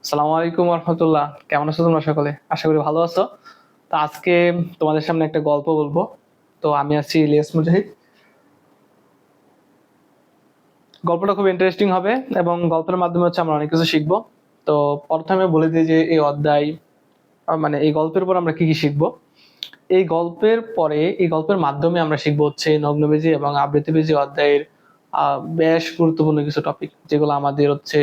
আসসালামু আলাইকুম রহমতুল্লাহ। কেমন আছো তোমরা সকলে? আশা করি ভালো আছো। তো আজকে তোমাদের সামনে একটা গল্প বলবো। তো আমি আছি ইলিয়াস মুজাহিদ। গল্পটা খুব ইন্টারেস্টিং হবে এবং গল্পের মাধ্যমে আমরা অনেক কিছু শিখবো। তো প্রথমে বলে দিই যে এই অধ্যায় মানে এই গল্পের পর আমরা কি কি শিখবো। এই গল্পের মাধ্যমে আমরা শিখবো হচ্ছে নগ্নবীজি এবং আবৃত্তিবীজি অধ্যায়ের বেশ গুরুত্বপূর্ণ কিছু টপিক, যেগুলো আমাদের হচ্ছে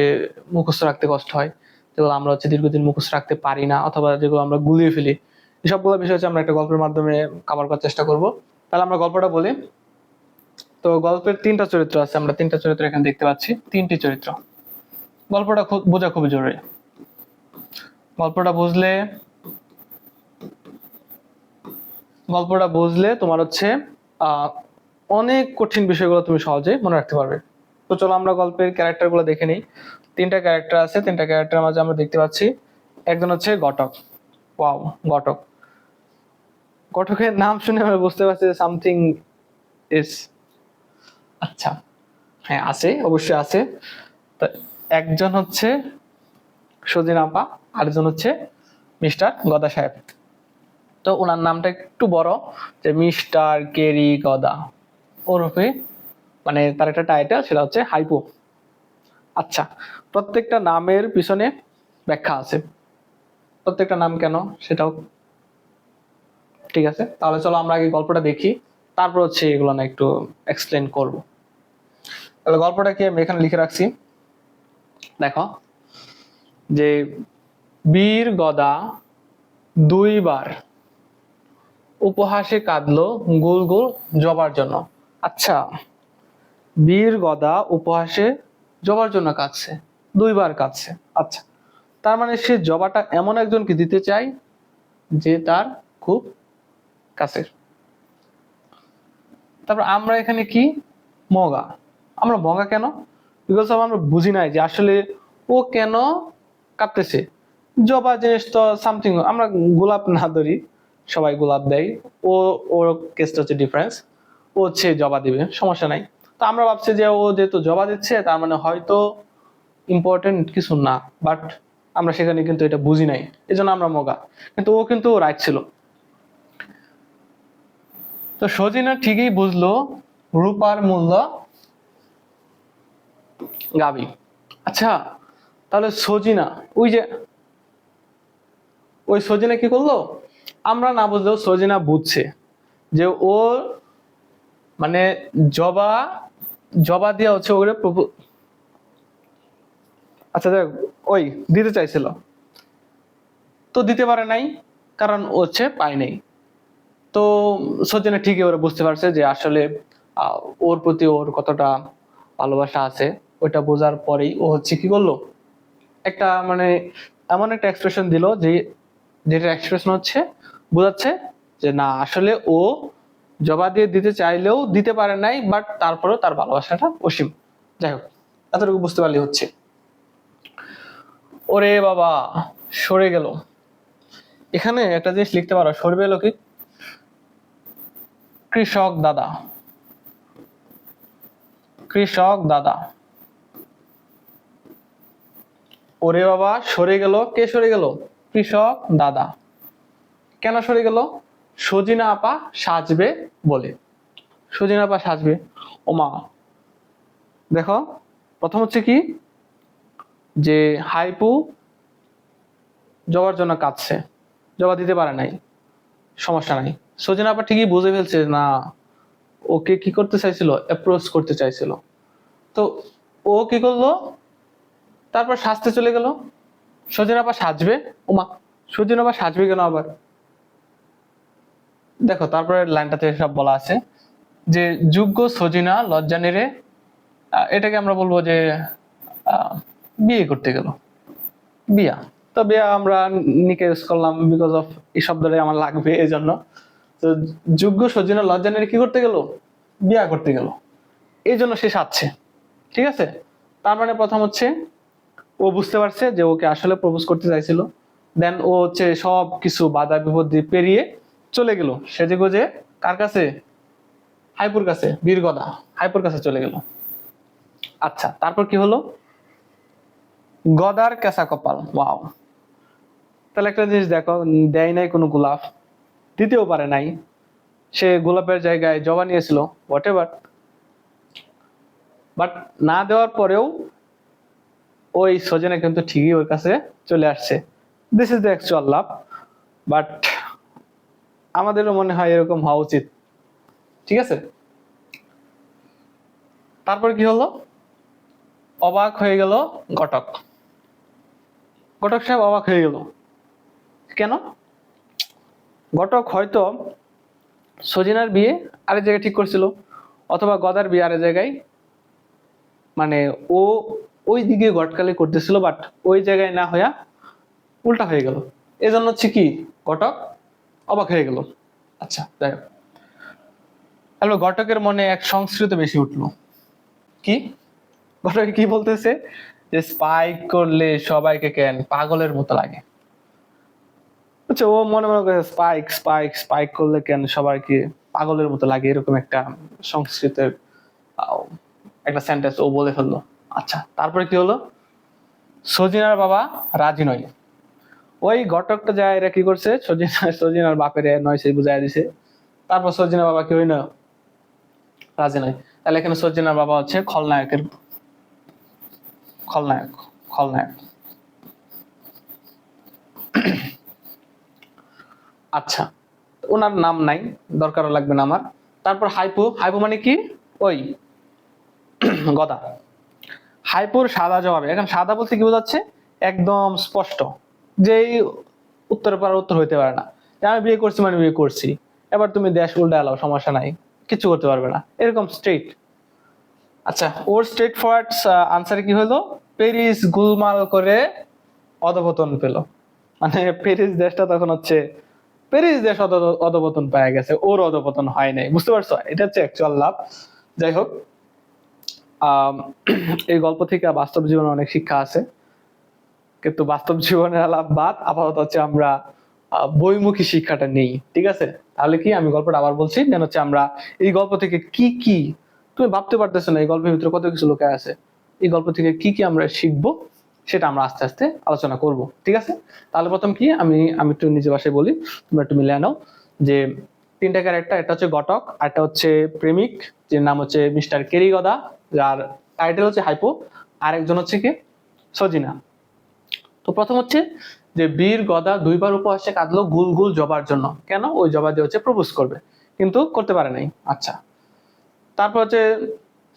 মুখস্থ রাখতে কষ্ট হয়, যেগুলো আমরা হচ্ছে দীর্ঘদিন মুখস্থ রাখতে পারি না, অথবা যেগুলো আমরা গুলিয়ে ফেলি। এসবগুলো বিষয় হচ্ছে আমরা একটা গল্পের মাধ্যমে কভার করার চেষ্টা করব। তাহলে আমরা গল্পটা বলি। তো গল্পের তিনটা চরিত্র আছে, আমরা তিনটা চরিত্র এখানে দেখতে পাচ্ছি, তিনটি চরিত্র। গল্পটা খুব বোঝা খুবই জরুরি। গল্পটা বুঝলে গল্পটা বুঝলে তোমার হচ্ছে আহ অনেক কঠিন বিষয়গুলো তুমি সহজে মনে রাখতে পারবে। তো চলো আমরা গল্পের ক্যারেক্টার গুলো দেখে নিই। তিনটা ক্যারেক্টার আছে, তিনটা ক্যারেক্টার মাঝে আমরা দেখতে পাচ্ছি। একজন হচ্ছে ঘটক। ওয়াও, ঘটক। ঘটকের নাম শুনে আমরা বুঝতে পারছি যে সামথিং ইজ, আচ্ছা, হ্যাঁ আছে, অবশ্যই আছে। তো একজন হচ্ছে সজিনা আপা, আরেকজন হচ্ছে মিস্টার গদা সাহেব। তো ওনার নামটা একটু বড়, যে মিস্টার কেরি গদা ওরফে, মানে তার একটা টাইটেল, সেটা হচ্ছে হাইপো। আচ্ছা, প্রত্যেকটা নামের পিছনে ব্যাখ্যা আছে, প্রত্যেকটা নাম কেন সেটাও ঠিক আছে। তাহলে চলো আমরা আগে গল্পটা দেখি, তারপর হচ্ছে এগুলো না একটু এক্সপ্লেন করব। তাহলে গল্পটা কি আমি এখানে লিখে রাখছি, দেখো। যে বীর গদা দুইবার উপহাসে কাঁদলো গোল গোল জবার জন্য। আচ্ছা, বীর গদা উপহাসে জবার জন্য কাঁদছে, দুইবার কাঁদছে। আচ্ছা, তার মানে সে জবাটা এমন একজনকে দিতে চায় যে তার খুব কাছের। তারপর আমরা এখানে কি, মগা। আমরা মগা কেন? বিকজ আমরা বুঝি নাই যে আসলে ও কেন কাঁদতেছে। জবা জিনিস তো সামথিং, আমরা গোলাপ না ধরি, সবাই গোলাপ দেয়, ও ওর কেসটা হচ্ছে ডিফারেন্স। ও হচ্ছে জবা দিবে, সমস্যা নাই। তো আমরা ভাবছি যে ও যেহেতু জবা দিচ্ছে তার মানে হয়তো ইম্পর্টেন্ট কিছু না, বাট আমরা সেখানে কিন্তু এটা বুঝি নাই, এই জন্য আমরা মগা। কিন্তু ও কিন্তু রাইট ছিল। তো সজিনা ঠিকই বুঝলো রূপার মূল্য গাবি। আচ্ছা, তাহলে সজিনা, ওই যে ওই সজিনা কি করলো, আমরা না বুঝলেও সজিনা বুঝছে যে ও মানে জবা জবা দিয়ে হচ্ছে ওরে আচ্ছা দেখ, ওই দিতে চাইছিল, তো দিতে পারে নাই, কারণ ও হচ্ছে পায় নাই। তো সজিনা ঠিকই ওরা বুঝতে পারছে যে আসলে আহ, ওর প্রতি ওর কতটা ভালোবাসা আছে। ওইটা বোঝার পরেই ও হচ্ছে কি করলো, একটা মানে এমন একটা এক্সপ্রেশন দিল যে, যেটা এক্সপ্রেশন হচ্ছে বোঝাচ্ছে যে না আসলে ও জবা দিয়ে দিতে চাইলেও দিতে পারে নাই, বাট তারপরেও তার ভালোবাসাটা অসীম। যাই হোক, এতটুকু বুঝতে পারলে হচ্ছে। ওরে বাবা, সরে গেল। এখানে একটা জিনিস লিখতে পারো, সরবে এলো কি, কৃষক দাদা, কৃষক দাদা। ওরে বাবা সরে গেল, কে সরে গেল? কৃষক দাদা। কেন সরে গেল? সজিনা আপা সাজবে বলে। সজিনা আপা সাজবে, ওমা। দেখো, প্রথম হচ্ছে কি, যে হাইপু জবার জন্য কাঁদছে, জবা দিতে পারে নাই, সমস্যা নাই। সজিনা আপা ঠিকই বুঝে ফেলছে না, ওকে কি করতে চাইছিল, অ্যাপ্রোচ করতে চাইছিল। তো ও কি করলো, তারপর সাজতে চলে গেল। সজিনা আপা সাজবে, ওমা, সজিনা আপা সাজবে কেন আবার? দেখো তারপরে লাইনটাতে সব বলা আছে যে যোগ্য সজিনা লজ্জা নেড়ে, এটাকে আমরা বলবো যে আহ, বিয়ে করতে গেল, বিয়া। তো বিয়া আমরা নিকে ইউজ করলাম বিকজ অফ এই শব্দটাই আমার লাগবে এই জন্য। তো যোগ্য সজিনা লজ্জা নেড়ে কি করতে গেল, বিয়া করতে গেল, এই জন্য সে সাজছে। ঠিক আছে, তার মানে প্রথম হচ্ছে ও বুঝতে পারছে যে ওকে আসলে প্রপোজ করতে চাইছিল। দেন ও হচ্ছে সব কিছু বাধা বিপত্তি পেরিয়ে চলে গেল সেজে গুজে, কার কাছে, হাইপুর কাছে, বীরগদা হাইপুর কাছে চলে গেল। আচ্ছা, তারপর কি হলো, গদার কেঁচা কপাল, ওয়াও। তাহলে একটা জিনিস দেখো, দেয় নাই কোনো গোলাপ, দিতেও পারে নাই, সে গোলাপের জায়গায় জবা নিয়েছিল, হোয়াট এভার, বাট না দেওয়ার পরেও ওই সজনে কিন্তু ঠিকই ওর কাছে চলে আসছে। This is the actual love. But আমাদেরও মনে হয় এরকম হওয়া উচিত, ঠিক আছে। তারপর কি হলো, অবাক হয়ে গেল ঘটক। ঘটক সাহেব অবাক হয়ে গেল, কেন? ঘটক হয়তো সজিনার বিয়ে আরেক জায়গায় ঠিক করছিল, অথবা গদার বিয়ে আরেক জায়গায়, মানে ও ওই দিকে গটকালে করতেছিল, বাট ওই জায়গায় না হইয়া উল্টা হয়ে গেল। এজন্য হচ্ছে কি, ঘটক অবাক হয়ে গেল। আচ্ছা, যাই হোক, তাহলে ঘটকের মনে এক সংস্কৃত বেশি উঠলো। কি? ঘটক কি বলতেছে, যে স্পাইক করলে সবাইকে কেন পাগলের মতো লাগে। আচ্ছা, ও মনে মনে করে স্পাইক স্পাইক স্পাইক করলে কেন সবাইকে পাগলের মতো লাগে, এরকম একটা সংস্কৃতের আহ, একটা সেন্টেন্স ও বলে ফেললো। আচ্ছা, তারপরে কি হলো, সজিনার বাবা রাজি নয়। ওই ঘটকটা যায় এরা কি করছে, সজিনার বাপের নয় সে বুঝাই দিছে। তারপর সজিনার বাবা কি হই না, রাজি নয়। তাহলে এখানে সজিনার বাবা হচ্ছে খলনায়কের খলনায়ক, খলনায়ক। আচ্ছা, ওনার নাম নাই, দরকারও লাগবে না আমার। তারপর হাইপু, হাইপু মানে কি, ওই গদা। হাইপুর সাদা জবাবে, এখন সাদা বলতে কি বোঝাচ্ছে, একদম স্পষ্ট, যেই উত্তরের পর উত্তর হইতে পারে না, যে আমি বিয়ে করছি মানে বিয়ে করছি, এবার তুমি দেশ উল্টা এলাও, সমস্যা নাই, কিছু করতে পারবে না, এরকম স্ট্রেট। আচ্ছা, ওর স্ট্রেট ফরওয়ার্ড আনসার কি হলো, প্যারিস গোলমাল করে অধপতন পেল। মানে প্যারিস দেশটা তখন হচ্ছে, প্যারিস দেশ অধপতন পায় গেছে, ওর অধপতন হয় নাই, বুঝতে পারছো, এটা হচ্ছে অ্যাকচুয়াল লাভ। যাই হোক, আহ এই গল্প থেকে বাস্তব জীবনে অনেক শিক্ষা আছে, কিন্তু বাস্তব জীবনের আলাপ বাদ, আপাতত হচ্ছে আমরা বইমুখী শিক্ষাটা নেই, ঠিক আছে। তাহলে কি, আমি গল্পটা আবার বলছি, দেন হচ্ছে আমরা এই গল্প থেকে কি কি, তুমি ভাবতে পারতেছো না এই গল্পের ভিতরে কত কিছু লুকায় আছে, এই গল্প থেকে কি কি আমরা শিখবো সেটা আমরা আস্তে আস্তে আলোচনা করব, ঠিক আছে। তাহলে প্রথম কি, আমি আমি একটু নিজে ভাষায় বলি, তোমরা একটু মিলিয়ে নাও। যে তিনটা ক্যারেক্টার, একটা হচ্ছে ঘটক, একটা হচ্ছে প্রেমিক, যার নাম হচ্ছে মিস্টার কেরিগদা, যার টাইটেল হচ্ছে হাইপো, আর একজন হচ্ছে কি, সজিনা। তো প্রথম হচ্ছে যে বীর গদা দুইবার উপহাসে কাঁদলো গুল গুল জবার জন্য, কেন, ওই জবা দিয়ে হচ্ছে প্রপোজ করবে, কিন্তু করতে পারে নাই। আচ্ছা, তারপর হচ্ছে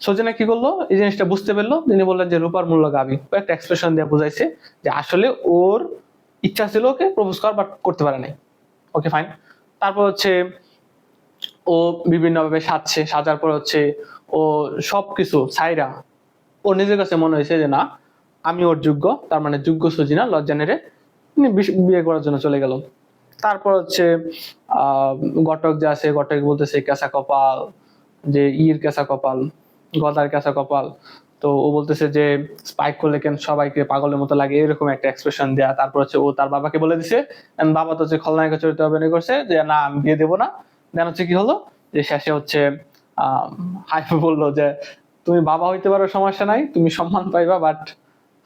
সজিনা কি করলো, এই জিনিসটা বুঝতে পারলো, তিনি বললেন যে রূপার মূল্য গাবি, একটা এক্সপ্রেশন দিয়ে বুঝাইছে যে আসলে ওর ইচ্ছা ছিল ওকে প্রপোজ করার, বাট করতে পারে নাই। ওকে, ফাইন। তারপর হচ্ছে ও বিভিন্ন ভাবে সাজছে, সাজার পর হচ্ছে ও সবকিছু ছাইরা, ও নিজের কাছে মনে হয়েছে যে না, আমি ওর যোগ্য, তার মানে যোগ্য সজিনা লজ্জা নেড়ে বিয়ে করার জন্য চলে গেল। তারপর হচ্ছে আহ ঘটক যে আছে, ঘটক বলতেছে কেঁচা কপাল, যে কেঁচা কপাল, গদার কেঁচা কপাল। তো ও বলতেছে যে স্পাইক করলে কেন সবাইকে পাগলের মতো লাগে, এরকম একটা এক্সপ্রেশন দেয়া। তারপর হচ্ছে ও তার বাবাকে বলে দিছে, বাবা তো হচ্ছে খলনায়কের চরিত্রে অভিনয় করছে, যে না আমি বিয়ে দেবো না। দেন হচ্ছে কি হলো, যে শেষে হচ্ছে হাইফু বললো যে তুমি বাবা হইতে পারো, সমস্যা নাই, তুমি সম্মান পাইবা, বাট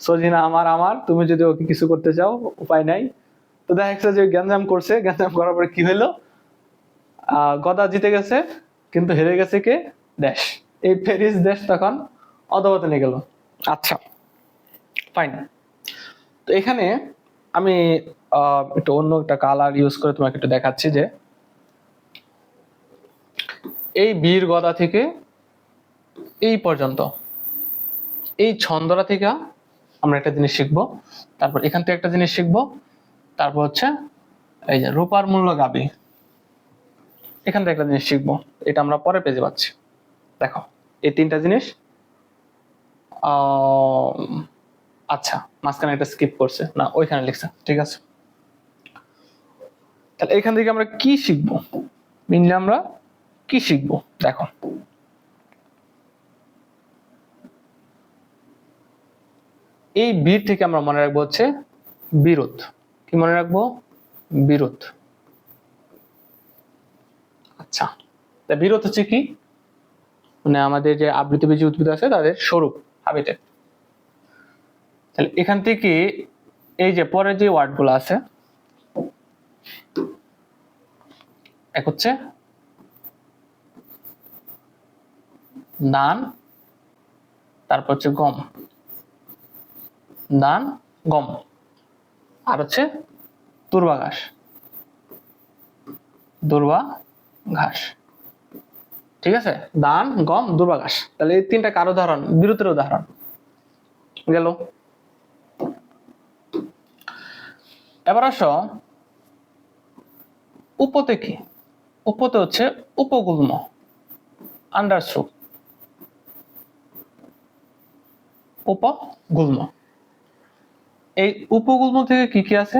সজিনা আমার আমার, তুমি যদি ওকে কিছু করতে চাও উপায় নাই। তো দেখা যাচ্ছে যে গ্যাঞ্জাম করছে, গ্যাঞ্জাম করার পরে কি হইলো, গদা জিতে গেছে, কিন্তু হেরে গেছে কে, দেশ। এই প্যারিস দেশ তখন অধপতনে গেল। আচ্ছা, ফাইন। তো এখানে আমি একটু অন্য একটা কালার ইউজ করে তোমাকে একটু দেখাচ্ছি, যে এই বীর গদা থেকে এই পর্যন্ত, এই ছন্দটা থেকে আমরা একটা জিনিস শিখবো, তারপর এখান থেকে একটা জিনিস শিখবো, তারপর হচ্ছে এই যে রূপার মূল্য গাবি, এখান থেকে একটা জিনিস শিখবো, এটা আমরা পরে পেজে পাচ্ছি। দেখো, এই তিনটা জিনিস, আচ্ছা মাঝখানে একটা স্কিপ করছে, না ওইখানে লিখছে, ঠিক আছে। তাহলে এখান থেকে আমরা কি শিখবো, মেইনলি আমরা কি শিখবো, দেখো এই বীর থেকে আমরা মনে রাখবো হচ্ছে বিরোধ। কি মনে রাখবো, বিরোধ। আচ্ছা, বিরোধ হচ্ছে কি, মানে আমাদের যে আবৃতবীজী উদ্ভিদ আছে তাদের স্বরূপ, হাবিটেট। তাহলে এখান থেকে এই যে পরে যে ওয়ার্ডগুলো আছে, এক হচ্ছে ধান, তারপর হচ্ছে গম, ধান গম, আর হচ্ছে দূর্বা ঘাস, দূর্বা ঘাস। ঠিক আছে, ধান গম দূর্বা ঘাস। তাহলে এই তিনটা কার উদাহরণ? বিরতির উদাহরণ গেল। এবার আসো উপতে কি? উপতে হচ্ছে উপগুল্ম, আন্ডারস্ট্রোক, উপগুল্ম। এই উপগুল্ম থেকে কি কি আছে?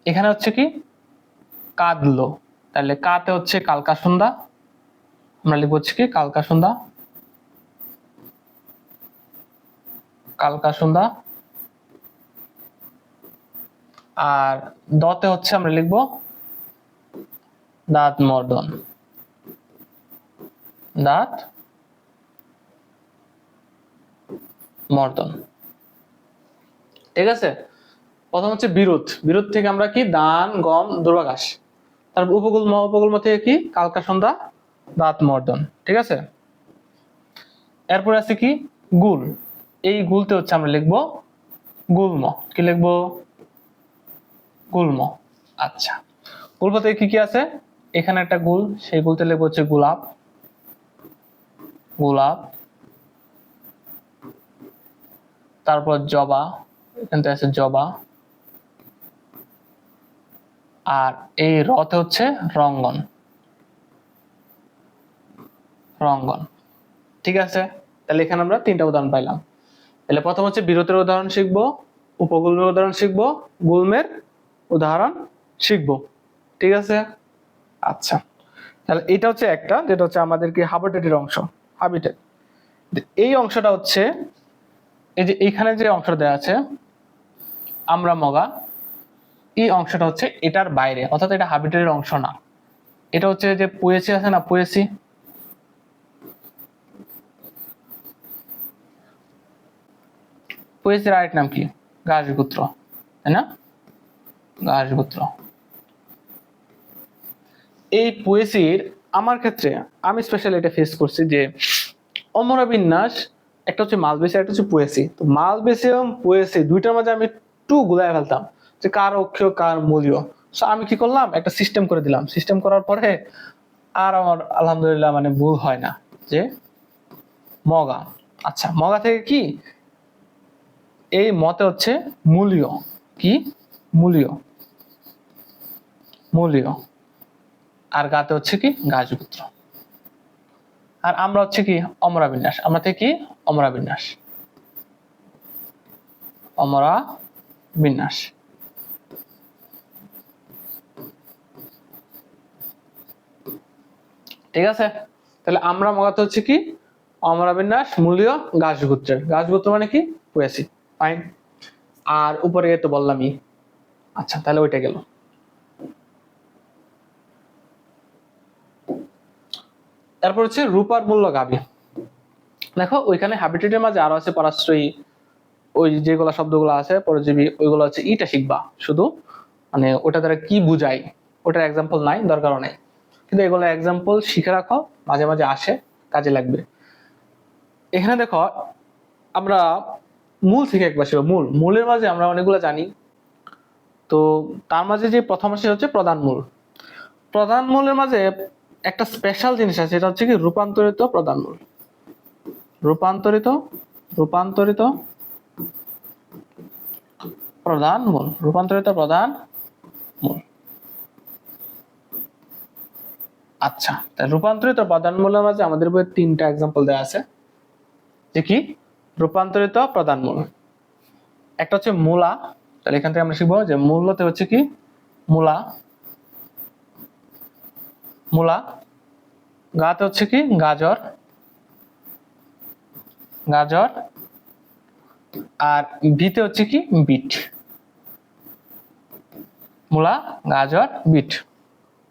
এখানে হচ্ছে কি কাদলো, তাহলে কাতে হচ্ছে কালকা সন্ধ্যা, আমরা লিখবো হচ্ছে কি কালকা সন্ধ্যা, কালকা সন্ধ্যা। আর দতে হচ্ছে আমরা লিখবো দাঁত মর্দন, দাঁত মর্দন। ঠিক আছে, প্রথম হচ্ছে বিরুৎ, বিরুৎ থেকে আমরা কি ধান গম দূর্বা ঘাস, তারপর উপগুল্ম, উপগুল্ম থেকে কি কালকা সন্ধ্যা দাঁত মর্দন। ঠিক আছে, এরপর আছে কি গুল, এই গুলতে হচ্ছে আমরা লিখবো গুল্ম, কি লিখবো গুল্ম। আচ্ছা, গুল্ম থেকে কি কি আছে? এখানে একটা গুল, সেই গুলতে লিখবো হচ্ছে গোলাপ, গোলাপ। তারপর জবা, এখান থেকে আছে জবা। আর এই রতে হচ্ছে রঙ্গন, রঙ্গন। ঠিক আছে, তাহলে এখানে আমরা তিনটা উদাহরণ পাইলাম। তাহলে প্রথম হচ্ছে বিরতির উদাহরণ শিখবো, উপগুল্মের উদাহরণ শিখবো, গুল্মের উদাহরণ শিখবো। ঠিক আছে, আচ্ছা। তাহলে এটা হচ্ছে একটা, যেটা হচ্ছে আমাদের কি হাবিটেটের অংশ, হাবিটেট। এই অংশটা হচ্ছে এই যে এইখানে যে অংশটা দেওয়া আছে আমরা মগা, এই অংশটা হচ্ছে এটার বাইরে, অর্থাৎ এটা হাবিটেটের অংশ না। এটা হচ্ছে যে পোয়েসি আছে না, পোয়েসি, পোয়েসির আরেক নাম কি ঘাসগুত্র, তাই না? ঘাসগুত্র। এই পোয়েসির আমার ক্ষেত্রে আমি স্পেশালি এটা ফেস করছি যে অমরা বিন্যাস, একটা হচ্ছে মালবেসি, একটা হচ্ছে পোয়েসি। তো মালবেসি এবং পোয়েসি দুইটার মাঝে আমি একটু গুলায় ফেলতাম যে কার অক্ষর কার মূলীয়। সো আমি কি করলাম, একটা সিস্টেম করে দিলাম। সিস্টেম করার পরে আর আমার আলহামদুলিল্লাহ মানে ভুল হয় না। যে মগা, আচ্ছা মগা থেকে কি এই মতে হচ্ছে মূলীয়, কি মূলীয়, মূলীয়। আর গাতে হচ্ছে কি গাছপুত্র। আর আমরা হচ্ছে কি অমরা বিন্যাস, আমরা থেকে কি অমরা বিন্যাস, অমরা বিন্যাস। ঠিক আছে, তাহলে আমরা মগাতে হচ্ছে কি অমরা বিন্যাস, মূলীয়, গাছগুত্রের। গাছগুত্র মানে কি পোয়েসি, ফাইন। আর উপরে তো বললামই। আচ্ছা, তাহলে ওইটা গেল। তারপর হচ্ছে রূপার মূল্য গাভী। দেখো ওইখানে হ্যাবিটেটের মাঝে আরো আছে পরাশ্রয়ী, ওই যেগুলো শব্দগুলো আছে পরজীবী, ওইগুলো হচ্ছে ইটা শিখবা শুধু, মানে ওটা দ্বারা কি বুঝাই ওটার এক্সাম্পল নাই, দরকারও নাই, কিন্তু এগুলো এক্সাম্পল শিখে রাখো, মাঝে মাঝে আসে, কাজে লাগবে। এখানে দেখো আমরা মূল থেকে একবার ছিল, মূল, মূলের মাঝে আমরা অনেকগুলো জানি। তো তার মাঝে যে প্রথম আসে হচ্ছে প্রধান মূল। প্রধান মূলের মাঝে একটা স্পেশাল জিনিস আছে, সেটা হচ্ছে কি রূপান্তরিত প্রধান মূল, রূপান্তরিত, রূপান্তরিত প্রধান মূল, রূপান্তরিত প্রধান মূল। আচ্ছা, তাই রূপান্তরিত প্রধান মূলের মাঝে আমাদের বইয়ে তিনটা এক্সাম্পল দেওয়া আছে। যে কি রূপান্তরিত প্রধান মূল, একটা হচ্ছে মূলা, তাহলে এখান থেকে আমরা শিখবো যে মূলতে হচ্ছে কি মূলা, মূলা। গাতে হচ্ছে কি গাজর, গাজর। আর বিতে হচ্ছে কি বিট, মূলা গাজর বিট,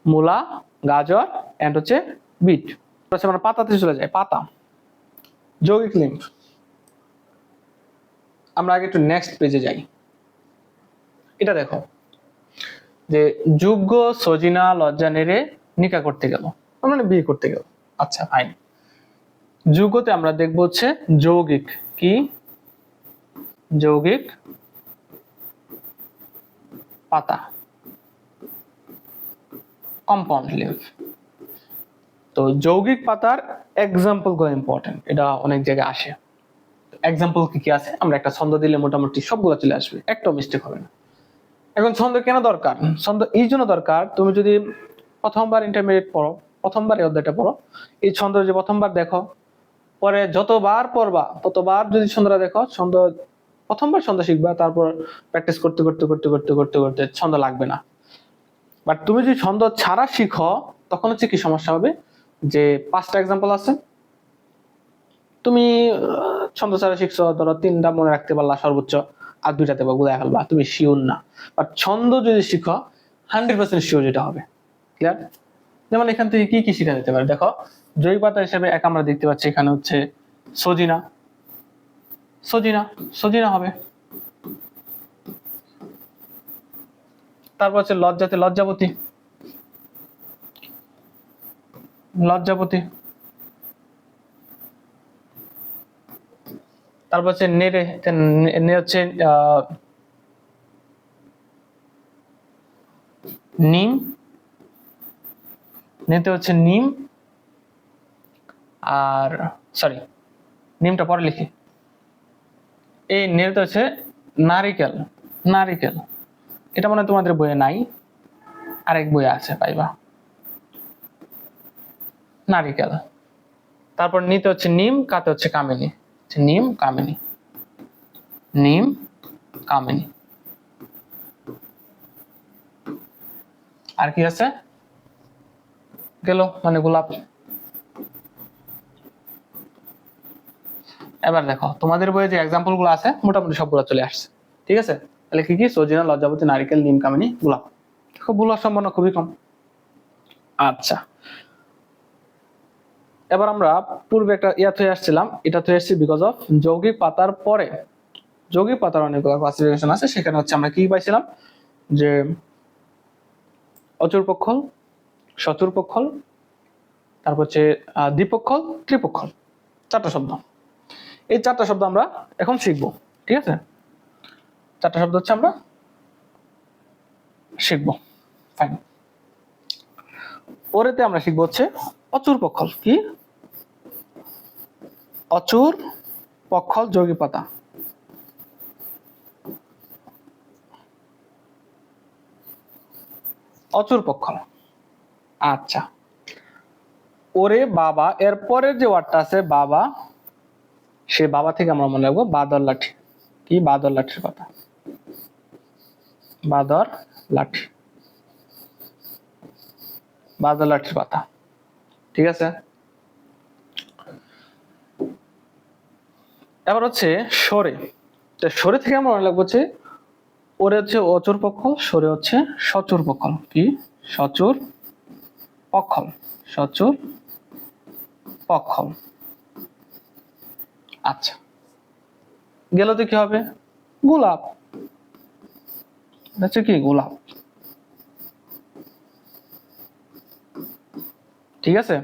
মূলা গাজর এন্ড হচ্ছে বিট। আমরা পাতাতে চলে যাই, পাতা, যৌগিক লিঙ্ক। আমরা আগে একটু নেক্সট পেজে যাই। এটা দেখো যে যোগ্য সজিনা লজ্জা নেড়ে নিকা করতে গেল, মানে বিয়ে করতে গেল। আচ্ছা ফাইন। যোগ্যতে আমরা দেখবো হচ্ছে যৌগিক, কি যৌগিক পাতা, কম্পাউন্ড লিভ। তো যৌগিক পাতার এক্সাম্পল গুলো ইম্পর্টেন্ট, এটা অনেক জায়গায় আসে। এক্সাম্পল কি কি আছে, আমরা একটা ছন্দ দিলে মোটামুটি সবগুলো চলে আসবে, একটা মিস্টেক হবে না। এখন ছন্দ কেন দরকার? ছন্দ এই জন্য দরকার, তুমি যদি প্রথমবার ইন্টারমিডিয়েট পড়ো, প্রথমবার এই অধ্যায়টা পড়ো, এই ছন্দ যে প্রথমবার দেখো, পরে যতবার পড়বা ততবার যদি ছন্দটা দেখো, ছন্দ প্রথমবার ছন্দ শিখবা, তারপর প্র্যাকটিস করতে করতে করতে করতে করতে করতে ছন্দ লাগবে না। বাট তুমি যদি ছন্দ ছাড়া শিখো, তখন হচ্ছে কি সমস্যা হবে, যে 5টা এক্সাম্পল আছে, তুমি ছন্দ ছাড়া শিখছো, ধরো 3টা মনে রাখতে পারলা সর্বোচ্চ, আর 2টাতে বা গুলাই ফেলবা, তুমি শিওর না। বাট ছন্দ যদি শিখো 100% শিওর যেটা হবে। ক্লিয়ার? যেমন এখান থেকে কি কি শেখা যেতে পারে, দেখো জৈব পাতা হিসেবে এক আমরা দেখতে পাচ্ছি এখানে হচ্ছে সজিনা, সজিনা সজিনা হবে। তারপর হচ্ছে লজ্জাতে লজ্জাবতী, লজ্জাবতী। তারপর হচ্ছে নেড়ে, হচ্ছে নিম, নেতে হচ্ছে নিম, আর সরি নিমটা পরে লিখি। এই নেতে হচ্ছে নারিকেল, নারিকেল। এটা মনে হয় তোমাদের বইয়ে নাই, আরেক বইয়ে আছে পাইবা, নারিকেল। তারপর নিতে হচ্ছে নিম, কাতে হচ্ছে কামিনী, নিম কামিনী, নিম কামিনী। আর কি আছে গেল, মানে গোলাপ। এবার দেখো তোমাদের বইয়ে যে এক্সাম্পল গুলো আছে মোটামুটি সবগুলো চলে আসছে। ঠিক আছে, তাহলে কি কি, সজিনা, লজ্জাবতী, নারিকেল, নিম কামিনী, গোলাপ। খুব ভুলার সম্ভাবনা খুবই কম। আচ্ছা, এবার আমরা পূর্বে একটা ইয়া থেকে আসছিলাম, এটা থেকে আসছি বিকজ অফ যৌগিক পাতার পরে। যৌগিক পাতার অনেকগুলো ক্লাসিফিকেশন আছে, সেখানে হচ্ছে আমরা কি পাইছিলাম, যে অচুর পক্ষল, সচুর পক্ষল, তারপর হচ্ছে দ্বিপক্ষল, ত্রিপক্ষল, 4টা শব্দ। এই 4টা শব্দ আমরা এখন শিখবো। ঠিক আছে, 4টা শব্দ হচ্ছে আমরা শিখবো। ফাইন। পরেতে আমরা শিখবো হচ্ছে অচুর পক্ষল, কি অচুর পক্ষল যৌগিক পাতা। অচুর পক্ষল। আচ্ছা, ওরে বাবা, এর পরের যে ওয়ার্ডটা আছে বাবা, সে বাবা থেকে আমরা মনে রাখবো বাদর লাঠি, কি বাদর লাঠির কথা, বাদর লাঠি, বাদর লাঠির পাতা। ঠিক আছে, এবার হচ্ছে সরে। সরে থেকে আমরা মনে রাখবো হচ্ছে ওরে হচ্ছে অচুর পক্ষল, সরে হচ্ছে সচুর পক্ষল, কি সচুর পক্ষল, সচুর পক্ষল। আচ্ছা, গেলতে কি হবে, গোলাপ, হচ্ছে কি গোলাপ। ঠিক আছে,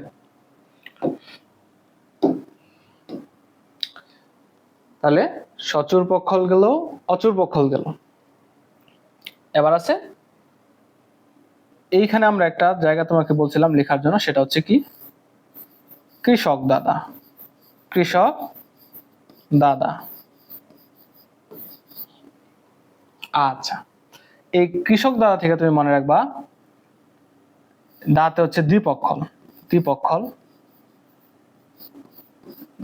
তাহলে সচুর পক্ষল গেল, অচুর পক্ষল গেল। এবার আছে এইখানে আমরা একটা জায়গা তোমাকে বলছিলাম লেখার জন্য, সেটা হচ্ছে কি কৃষক দাদা, কৃষক দাদা। আচ্ছা, এই কৃষক দাদা থেকে তুমি মনে রাখবা দাতে হচ্ছে দ্বিপক্ষল, দ্বিপক্ষল,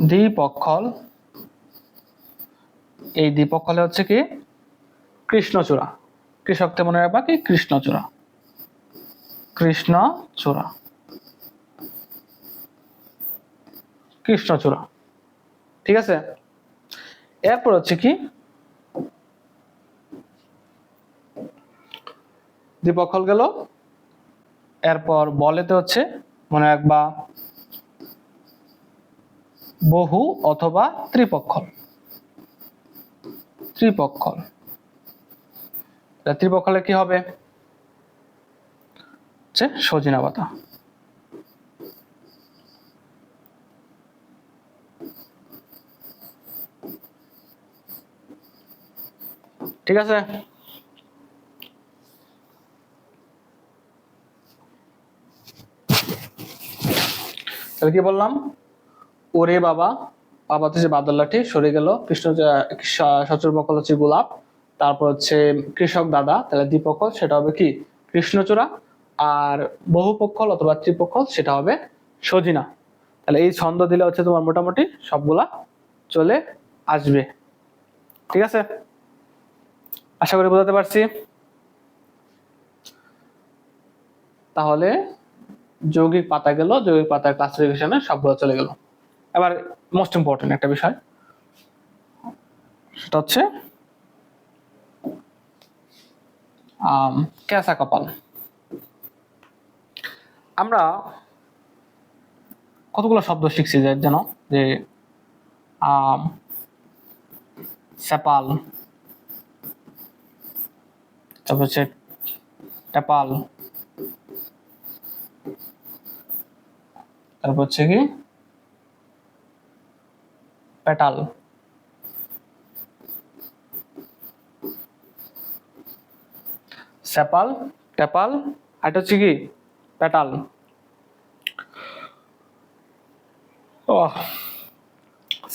দ্বিপক্ষল। এই দ্বিপক্ষলে হচ্ছে কি কৃষ্ণচূড়া, কৃষককে মনে রাখবা কি কৃষ্ণচূড়া, কৃষ্ণচূড়া, কৃষ্ণচূড়া। ঠিক আছে, এরপর হচ্ছে কি দ্বিপক্ষল গেল, এরপর বলেতে হচ্ছে মনে রাখবা বহু অথবা ত্রিপক্ষল, ত্রিপক্ষল। ত্রিপক্ষলে কি হবে? সজিনা পাতা। ঠিক আছে, তাহলে কি বললাম? ওরে বাবা, বাবা হচ্ছে বাদল লাঠি, সরে গেল। কৃষ্ণ সচরপকল হচ্ছে গোলাপ। তারপর হচ্ছে কৃষক দাদা, তাহলে দ্বিপক্ষল সেটা হবে কি? কৃষ্ণচূড়া। আর বহুপক্ষল অথবা ত্রিপক্ষল সেটা হবে সজিনা। তাহলে এই ছন্দ দিলে হচ্ছে তোমার মোটামুটি সবগুলা চলে আসবে। ঠিক আছে, আশা করি বোঝাতে পারছি। তাহলে যৌগিক পাতা গেল, যৌগিক পাতার ক্লাসিফিকেশনে সবগুলো চলে গেল। এবার মোস্ট ইম্পর্টেন্ট একটা বিষয়, সেটা হচ্ছে কেঁচা কপাল। আমরা কতগুলো শব্দ শিখছি যেন, যে সেপাল, তারপর হচ্ছে টেপাল, তারপর হচ্ছে কি পেটাল, সেপাল, টেপাল, আর এটা হচ্ছে কি পেটাল।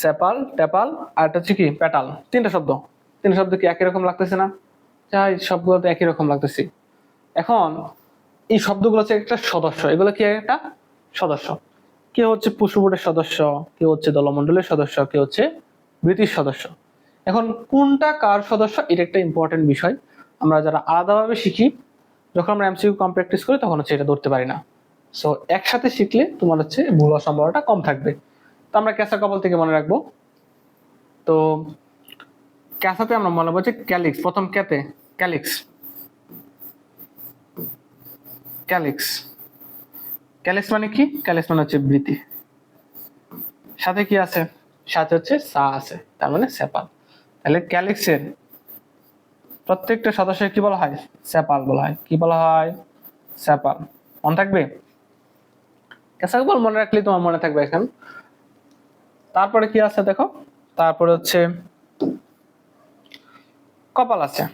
সেপাল, টেপাল, আর এটা হচ্ছে কি পেটাল। তিনটা শব্দ কি একই রকম লাগতেছে না? যাই, সবগুলো তো একই রকম লাগতেছে। এখন এই শব্দগুলো হচ্ছে একটা সদস্য, এগুলো কি একটা সদস্য। কে হচ্ছে পুষ্পবোর্ডের সদস্য, কে হচ্ছে দলমন্ডলের সদস্য, কে হচ্ছে ব্রিটিশ সদস্য। এখন কোনটা কার সদস্য, এটা একটা ইম্পর্টেন্ট বিষয়। আমরা যারা আলাদাভাবে শিখি, যখন আমরা এমসিকিউ কম প্র্যাকটিস করি, তখন হচ্ছে এটা ধরতে পারি না। সো একসাথে শিখলে তোমার হচ্ছে ভুল হওয়ার সম্ভাবনাটা কম থাকবে। তো আমরা ক্যাঁচা কপাল থেকে মনে রাখবো। তো ক্যাঁচাতে আমরা মনে রাখবো যে ক্যালিক্স, প্রথম ক্যাতে ক্যালিক্স, ক্যালিক্স। ক্যালিক্স মানে কি? ক্যালিক্স মানে হচ্ছে বৃতি। সাথে কি আছে? সাথে হচ্ছে সা আছে, তার মানে সেপাল। তাহলে ক্যালিক্সের প্রত্যেকটা সদস্যের কি বলা হয়? সেপাল বলা হয়। কি বলা হয়? সেপাল। মনে থাকবে? ক্যাঁচা কপাল মনে রাখলে তোমার মনে থাকবে এখন। তারপরে কি আছে দেখো, তারপরে হচ্ছে কপাল আছে।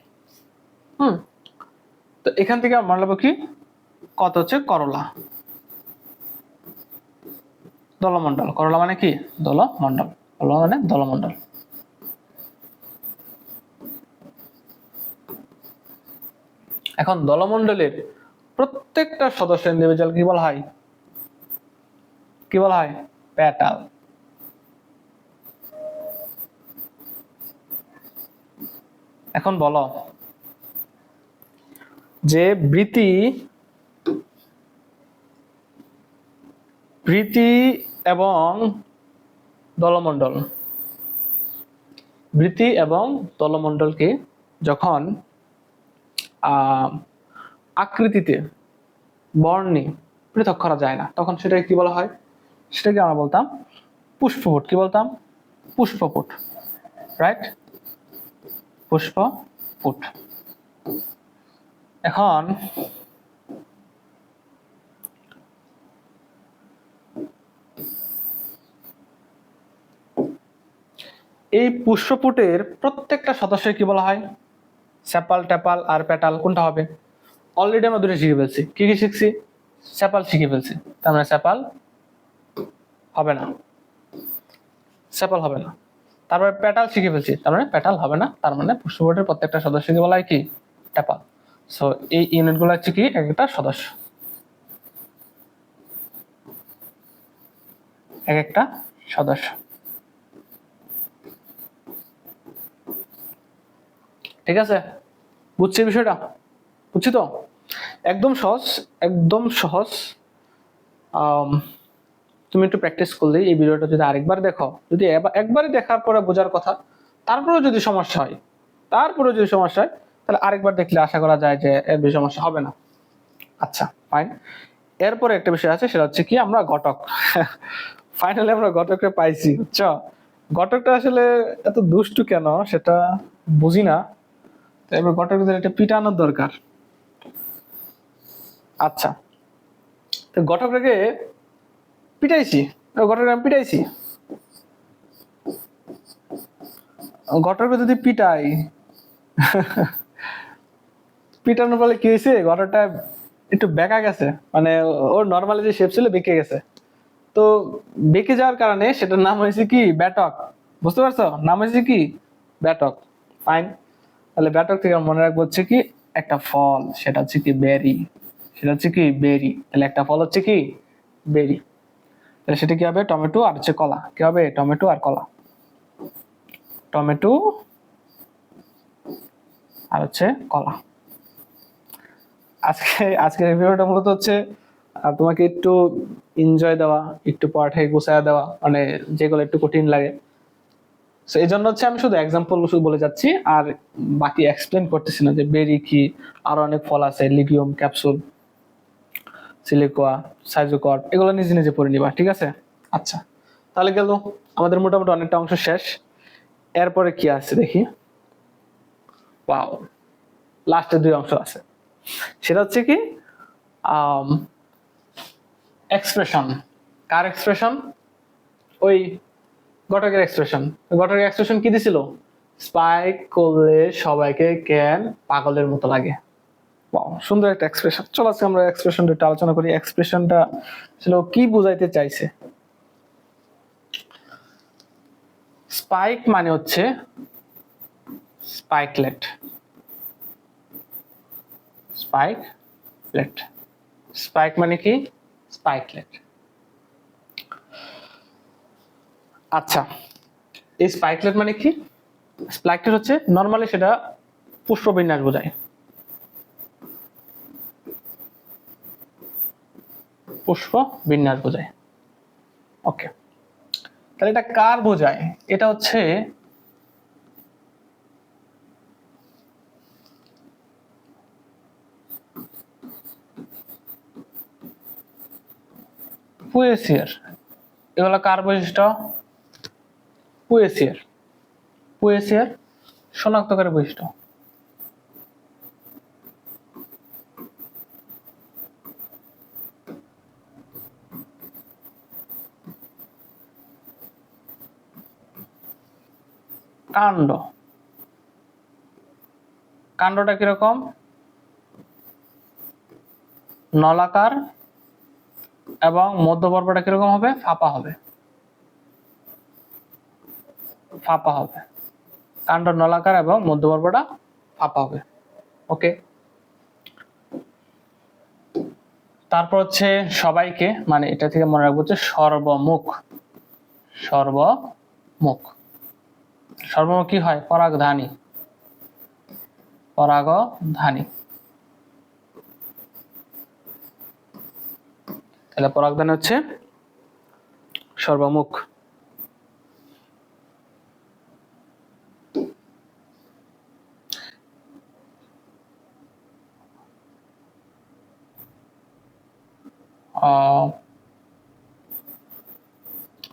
তো এখান থেকে মনে রাখবো কি, কত হচ্ছে করলা, দলমন্ডল। করলা মানে কি? দলমন্ডল। করলা মানে দলমন্ডল। এখন দলমন্ডলের প্রত্যেকটা সদস্য ইন্ডিভিজুয়াল কি বলা হয়? কি বলা হয়? প্যাটাল। এখন বলো যে বৃতি এবং দলমন্ডল, বৃতি এবং দলমন্ডলকে যখন আকৃতিতে, বর্ণে পৃথক করা যায় না, তখন সেটাকে কি বলা হয়? সেটাকে আমরা বলতাম পুষ্পপুট। কি বলতাম? পুষ্পপুট। রাইট, পুষ্পপুট। এখন এই পুষ্পপুটের প্রত্যেকটা সদস্যের কি বলা হয়? সেপাল, টেপাল আর পেটাল। কোনটা হবে? অলরেডি আমরা দুটো শিখে ফেলছি। কি কি শিখছি? সেপাল শিখে ফেলছি, তার মানে সেপাল হবে না, সেপাল হবে না। তারপরে পেটাল শিখে ফেলছি, তার মানে পেটাল হবে না, তার মানে পুষ্পপুটের প্রত্যেকটা সদস্যকে বলা হয় কি? টেপাল। সো এই ইউনিটগুলো হচ্ছে কি একটা সদস্য, এক একটা সদস্য। ঠিক আছে, বুঝছি বিষয়টা? বুঝছি তো? একদম সহজ, একদম সহজ। তুমি একটু প্র্যাকটিস করলে এই ভিডিওটা যদি আরেকবার দেখো, যদি একবারই দেখার পরে বোঝার কথা, তারপরেও যদি সমস্যা হয়, তাহলে আরেকবার দেখলে আশা করা যায় যে এর বেশি সমস্যা হবে না। আচ্ছা, ফাইন। এরপরে একটা বিষয় আছে, সেটা হচ্ছে কি আমরা ঘটক। ফাইনালি আমরা ঘটককে পাইছি, বুঝছো? ঘটকটা আসলে এত দুষ্টু কেন সেটা বুঝি না, তারপর ঘটকের এটা পিটানোর দরকার। আচ্ছা, তো ঘটকটাকে পিটাইছি, ঘটককে আমি পিটাইছি, ঘটককে যদি পিটাই, পিটানোর ফলে কি হয়েছে, ঘটকটা একটু বেঁকা গেছে, মানে ওর নর্মালি যে শেপ ছিল বেঁকে গেছে। তো বেঁকে যাওয়ার কারণে সেটার নাম হয়েছে কি ব্যাটক। বুঝতে পারছো, নাম হয়েছে কি ব্যাটক। ফাইন, তাহলে ব্যাটক থেকে মনে রাখবো হচ্ছে কি একটা ফল, সেটা হচ্ছে কি বেরি, সেটা হচ্ছে কি বেরি। তাহলে একটা ফল হচ্ছে কি বেরি, তাহলে সেটা কি হবে টমেটো আর হচ্ছে কলা, কি হবে টমেটো আর কলা, টমেটো আর হচ্ছে কলা। আজকে আজকের এই ভিডিওটা মূলত হচ্ছে তোমাকে একটু এনজয় দেওয়া, একটু পড়াটাকে গুছায় দেওয়া, মানে যেগুলো একটু কঠিন লাগে। তো এই জন্য হচ্ছে আমি শুধু এক্সাম্পল শুধু বলে যাচ্ছি, আর বাকি এক্সপ্লেন করতেছি না যে বেরি কি, আরো অনেক ফল আছে, লিগিউম, ক্যাপসুল, সিলিকোয়া, সাইজোকর্ড, এগুলো নিজে নিজে পড়ে নিবা, ঠিক আছে। আচ্ছা, তাহলে গেল আমাদের মোটামুটি অনেকটা অংশ শেষ। এরপরে কি আছে দেখি, পাও লাস্টের 2 অংশ আছে, সেটা হচ্ছে কি এক্সপ্রেশন। কার এক্সপ্রেশন? ওই ঘটকের এক্সপ্রেশন। ঘটকের এক্সপ্রেশন কি দিছিল, স্পাইক করলে সবাইকে কেন পাগলের মতো লাগে। ওয়াও, সুন্দর একটা এক্সপ্রেশন। চলো আজকে আমরা এক্সপ্রেশনটা একটু আলোচনা করি। এক্সপ্রেশনটা ছিল কি বুঝাইতে চাইছে। স্পাইক মানে হচ্ছে স্পাইকলেট, স্পাইকলেট, স্পাইক মানে কি স্পাইকলেট। আচ্ছা, এই স্পাইকলেট মানে কি? স্পাইকলেট হচ্ছে নরমালি সেটা পুষ্পবিন্যাস বোঝায়, পুষ্প বিন্যাস বোঝায়। ওকে, তাহলে এটা কার বোঝায়? এটা হচ্ছে পুয়েসিয়ার। এগুলো কার বৈশিষ্ট্য? পুয়েসিয়ার, পুয়েসিয়ার শনাক্তকারী বৈশিষ্ট্য। কাণ্ড, কাণ্ডটা কিরকম? নলাকার এবং মধ্যপর্বটা কিরকম হবে? ফাঁপা হবে, ফাঁপা হবে। কাণ্ড নলাকার এবং মধ্যপর্বটা ফাঁপা হবে। ওকে, তারপর হচ্ছে সবাইকে, মানে এটা থেকে মনে রাখবো হচ্ছে সর্বমুখ, সর্বমুখ, সর্বমুখ কি হয়? পরাগধানী, পরাগধানী। তাহলে পরাগধানী হচ্ছে সর্বমুখ।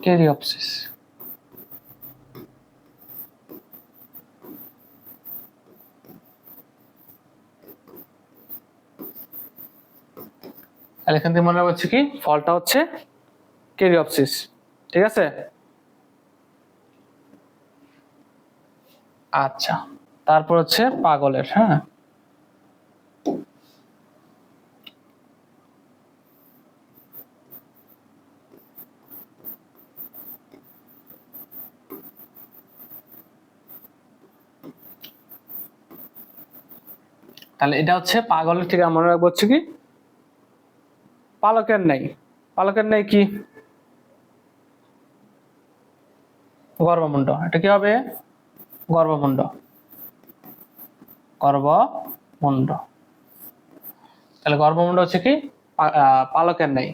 ক্যারিওপসিস, তাহলে এখান থেকে মনে রাখবো হচ্ছে কি ফলটা হচ্ছে ক্যারিওপসিস, ঠিক আছে। আচ্ছা, তারপর হচ্ছে পাগলের, হ্যাঁ, তাহলে এটা হচ্ছে পাগলের থেকে মনে রাখবো হচ্ছে কি পালকের নাই। পালকের নাই কি? গর্ভমুণ্ড। এটা কি হবে? গর্ভমুণ্ড, গর্ভমুণ্ড। তাহলে গর্ভমুণ্ড হচ্ছে কি পালকের নাই।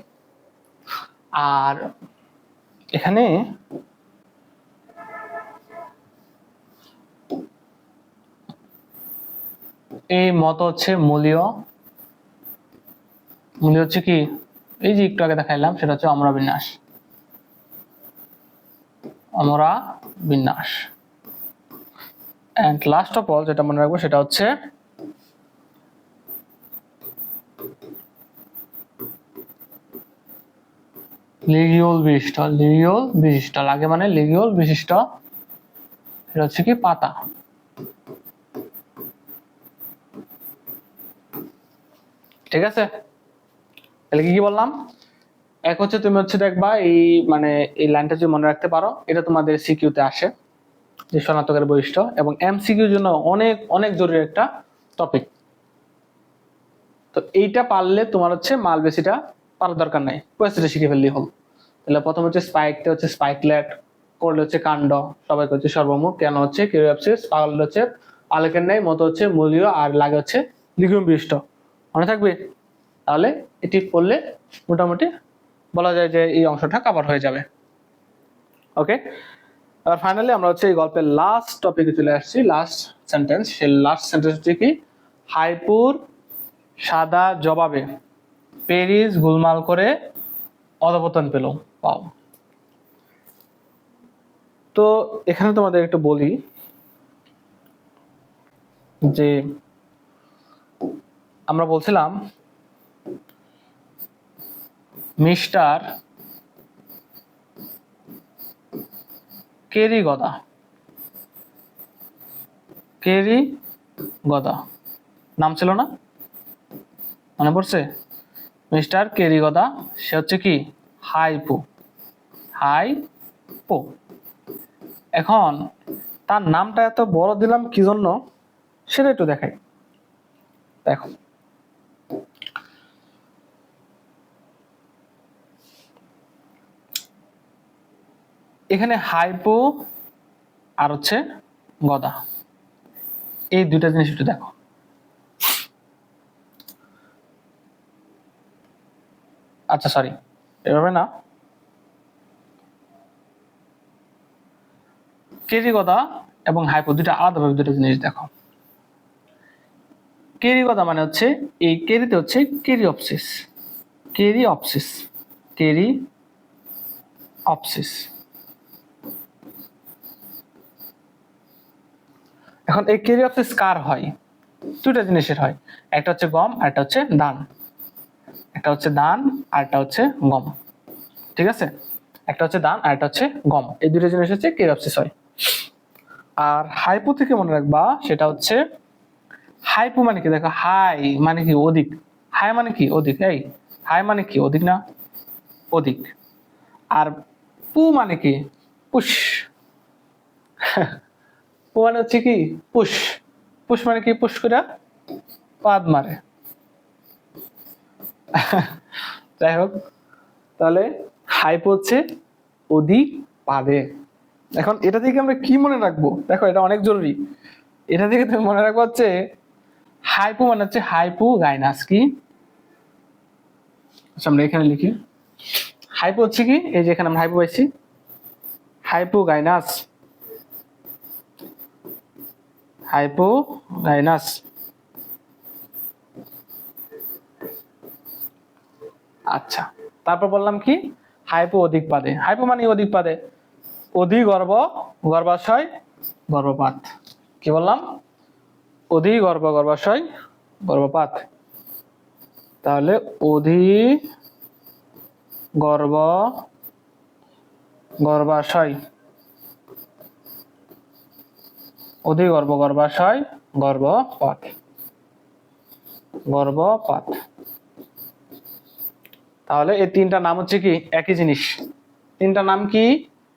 আর এখানে এই মত হচ্ছে মূলীয়, মূলীয় হচ্ছে কি এই যে একটু আগে দেখাইলাম, সেটা হচ্ছে অমরা বিন্যাস, অমরা বিন্যাস। অ্যান্ড লাস্ট অফ অল যেটা মনে রাখবো সেটা হচ্ছে লিগিউল বিশিষ্ট। লিগিউল বিশিষ্ট লাগে মানে লিগিউল বিশিষ্ট, এটা হচ্ছে কি পাতা। ঠিক আছে, তাহলে কি কি বললাম? এক হচ্ছে তুমি হচ্ছে দেখবা এই মানে এই লাইনটা যদি মনে রাখতে পারো, এটা তোমাদের সিকিউতে আসে যে শনাক্তকারী বৈশিষ্ট্য, এবং এমসিকিউর জন্য অনেক অনেক জরুরি একটা টপিক। তো এইটা পারলে তোমার হচ্ছে মাল বেশিটা পারার দরকার নাই, কোয়েশ্চেনটা শিখে ফেললেই হল। তাহলে প্রথম হচ্ছে স্পাইকটা হচ্ছে স্পাইকলেট, করলে হচ্ছে কাণ্ড, সবাইকে হচ্ছে সর্বমুখ, কেন হচ্ছে কিউরিওপসিস, পাগল হচ্ছে পালকের ন্যায়, মতো হচ্ছে মূলীয়, আর লাগে হচ্ছে লিগিউম বিশিষ্ট। মনে থাকবে? তাহলে এটি পড়লে মোটামুটি বলা যায় যে এই অংশটা কভার হয়ে যাবে। ওকে, আর ফাইনালি আমরা হচ্ছে এই গল্পের লাস্ট টপিকে চলে আসছি, লাস্ট সেন্টেন্স। সেই লাস্ট সেন্টেন্স হচ্ছে কি, হাইপুর সাদা জবাবে পেরিস গোলমাল করে অধপতন পেল। পাও। তো এখানে তোমাদের একটু বলি যে আমরা বলছিলাম মিস্টার কেরি গদা, কেরি গদা নাম ছিল না, মনে পড়ছে? মিস্টার কেরি গদা, সে হচ্ছে কি হাইপো, হাইপো। এখন তার নামটা এত বড় দিলাম কি জন্য সেটা একটু দেখাই। দেখো, এখানে হাইপো আর হচ্ছে গদা, এই দুইটা জিনিস একটু দেখো। আচ্ছা সরি, এভাবে না, কেরি গদা এবং হাইপো দুইটা আলাদাভাবে দুটো জিনিস দেখো। কেরি গদা মানে হচ্ছে এই কেরিতে হচ্ছে কেরিঅপসিস, কেরিঅপসিস, কেরিঅপসিস। এখন এই কেরিঅপসিস কার হয়? দুইটা জিনিসের হয়, একটা হচ্ছে গম আর একটা হচ্ছে ধান, একটা হচ্ছে ধান আর একটা হচ্ছে গম। ঠিক আছে, একটা হচ্ছে ধান আর একটা হচ্ছে গম, এই দুটো জিনিস হচ্ছে কেরিঅপসিস হয়। আর হাইপো থেকে মনে রাখবা সেটা হচ্ছে, হাইপো মানে কি দেখো, হাই মানে কি অধিক, হাই মানে কি অধিক, এই হাই মানে কি অধিক না, অধিক। আর পু মানে কি পুষ, পু মানে হচ্ছে কি পুষ, পুষ মানে কি পুষ করে পাদ মারে। যাই হোক, তাহলে হাইপো হচ্ছে অধিক পাদে। এখন এটা থেকে আমরা কি মনে রাখবো, দেখো এটা অনেক জরুরি। এটা থেকে তুমি মনে রাখবো হচ্ছে হাইপো মানে হচ্ছে হাইপো গাইনাস কি, আচ্ছা আমরা এখানে লিখি, হাইপো হচ্ছে কি, এই যে এখানে আমরা হাইপো পাইছি, হাইপো গাইনাস, হাইপো গাইনাস। আচ্ছা, তারপর বললাম কি, হাইপো অধিক পাদে, হাইপো মানে অধিক পাদে, অধিগর্ভ গর্ভাশয় গর্ভপাত। কি বললাম? অধিগর্ভ গর্ভাশয় গর্ভপাত। তাহলে অধিগর্ভ গর্ভাশয়, অধিগর্ভ গর্ভাশয় গর্ভপাত, গর্ভপাত। তাহলে এই তিনটা নাম হচ্ছে কি একই জিনিস, তিনটা নাম কি